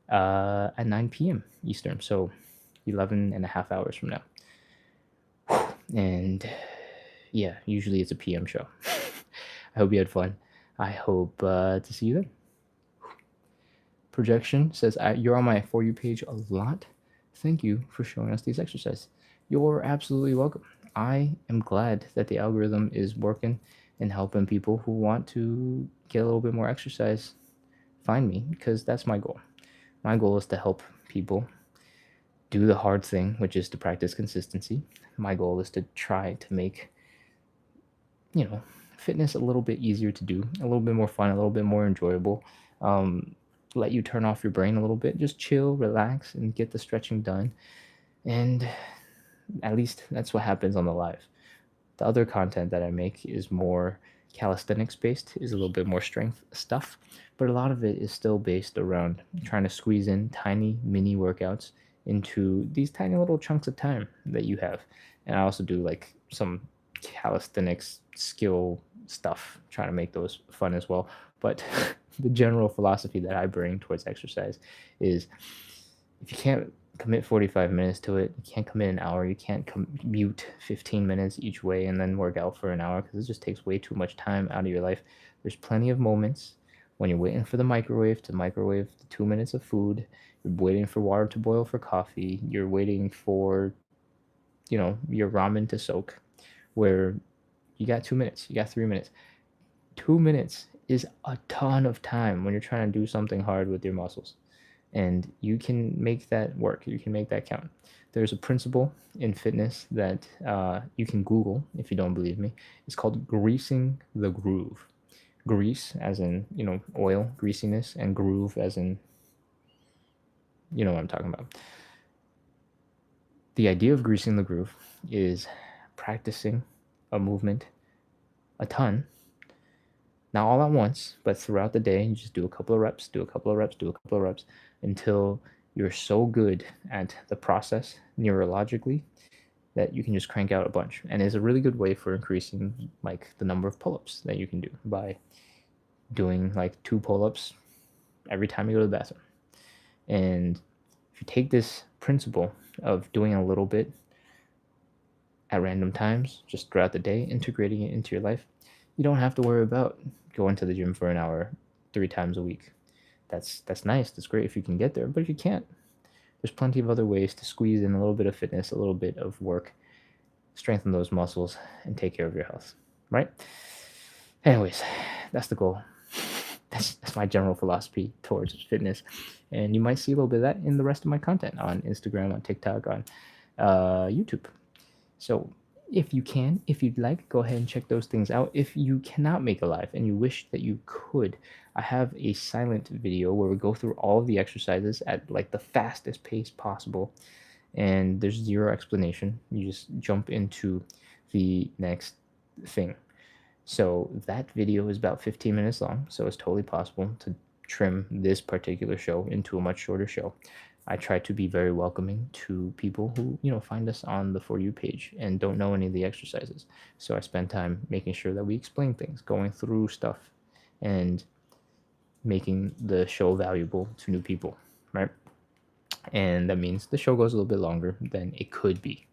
at 9 p.m. Eastern. So 11 and a half hours from now. And Yeah, usually it's a PM show. I hope you had fun. I hope to see you then. Projection says, you're on my For You page a lot. Thank you for showing us these exercises. You're absolutely welcome. I am glad that the algorithm is working and helping people who want to get a little bit more exercise find me, because that's my goal. My goal is to help people do the hard thing, which is to practice consistency. My goal is to try to make, fitness a little bit easier to do, a little bit more fun, a little bit more enjoyable. Let you turn off your brain a little bit, just chill, relax, and get the stretching done. And at least that's what happens on the live. The other content that I make is more calisthenics based, is a little bit more strength stuff, but a lot of it is still based around trying to squeeze in tiny mini workouts into these tiny little chunks of time that you have. And I also do like some calisthenics skill stuff, trying to make those fun as well. But the general philosophy that I bring towards exercise is, if you can't commit 45 minutes to it, you can't commit an hour, you can't commute 15 minutes each way and then work out for an hour, because it just takes way too much time out of your life. There's plenty of moments when you're waiting for the microwave to microwave the 2 minutes of food, you're waiting for water to boil for coffee, you're waiting for, your ramen to soak, where you got 2 minutes, you got 3 minutes. 2 minutes is a ton of time when you're trying to do something hard with your muscles. And you can make that work. You can make that count. There's a principle in fitness that you can Google if you don't believe me. It's called greasing the groove. Grease as in, oil, greasiness, and groove as in, you know what I'm talking about. The idea of greasing the groove is practicing a movement a ton, not all at once, but throughout the day. You just do a couple of reps, do a couple of reps, do a couple of reps, until you're so good at the process neurologically that you can just crank out a bunch. And it's a really good way for increasing like the number of pull-ups that you can do by doing like 2 pull-ups every time you go to the bathroom. And if you take this principle of doing a little bit at random times just throughout the day, integrating it into your life, you don't have to worry about going to the gym for an hour 3 times a week. That's nice. That's great if you can get there. But if you can't, there's plenty of other ways to squeeze in a little bit of fitness, a little bit of work, strengthen those muscles, and take care of your health, right? Anyways, that's the goal. That's my general philosophy towards fitness. And you might see a little bit of that in the rest of my content on Instagram, on TikTok, on YouTube. So if you'd like, go ahead and check those things out. If you cannot make a live and you wish that you could, I have a silent video where we go through all of the exercises at like the fastest pace possible, and there's zero explanation. You just jump into the next thing. So that video is about 15 minutes long, so it's totally possible to trim this particular show into a much shorter show. I try to be very welcoming to people who, find us on the For You page and don't know any of the exercises. So I spend time making sure that we explain things, going through stuff, and making the show valuable to new people, right? And that means the show goes a little bit longer than it could be.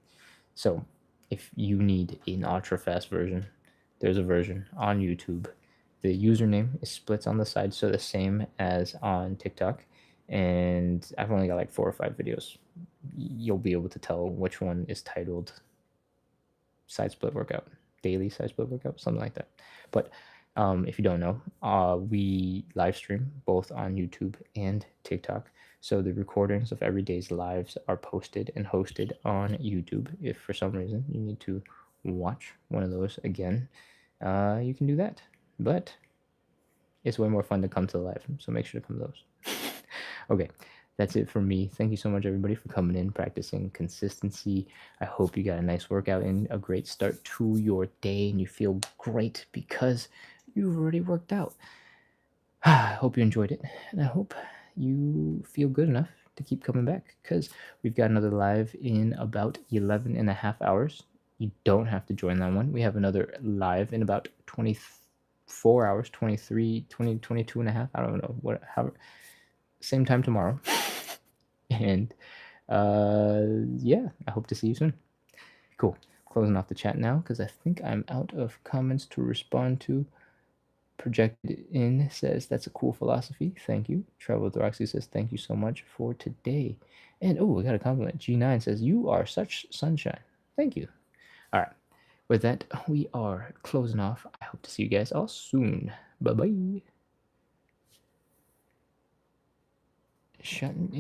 So if you need an ultra fast version, there's a version on YouTube. The username is splits on the side, so the same as on TikTok. And I've only got like 4 or 5 videos. You'll be able to tell which one is titled side split workout, daily side split workout, something like that. But if you don't know, we live stream both on YouTube and TikTok. So the recordings of every day's lives are posted and hosted on YouTube. If for some reason you need to watch one of those again, you can do that. But it's way more fun to come to the live, so make sure to come to those. Okay, that's it for me. Thank you so much, everybody, for coming in, practicing consistency. I hope you got a nice workout and a great start to your day, and you feel great because you've already worked out. I hope you enjoyed it, and I hope you feel good enough to keep coming back, because we've got another live in about 11 and a half hours. You don't have to join that one. We have another live in about 24 hours, 23, 20, 22 and a half. I don't know, however, same time tomorrow. And yeah, I hope to see you soon. Cool. closing off the chat now because I think I'm out of comments to respond to. Projected in says that's a cool philosophy. Thank you. Travel with Roxy says thank you so much for today. And oh, we got a compliment. G9 says you are such sunshine. Thank you. All right. With that, we are closing off. I hope to see you guys all soon. Bye bye. Shutting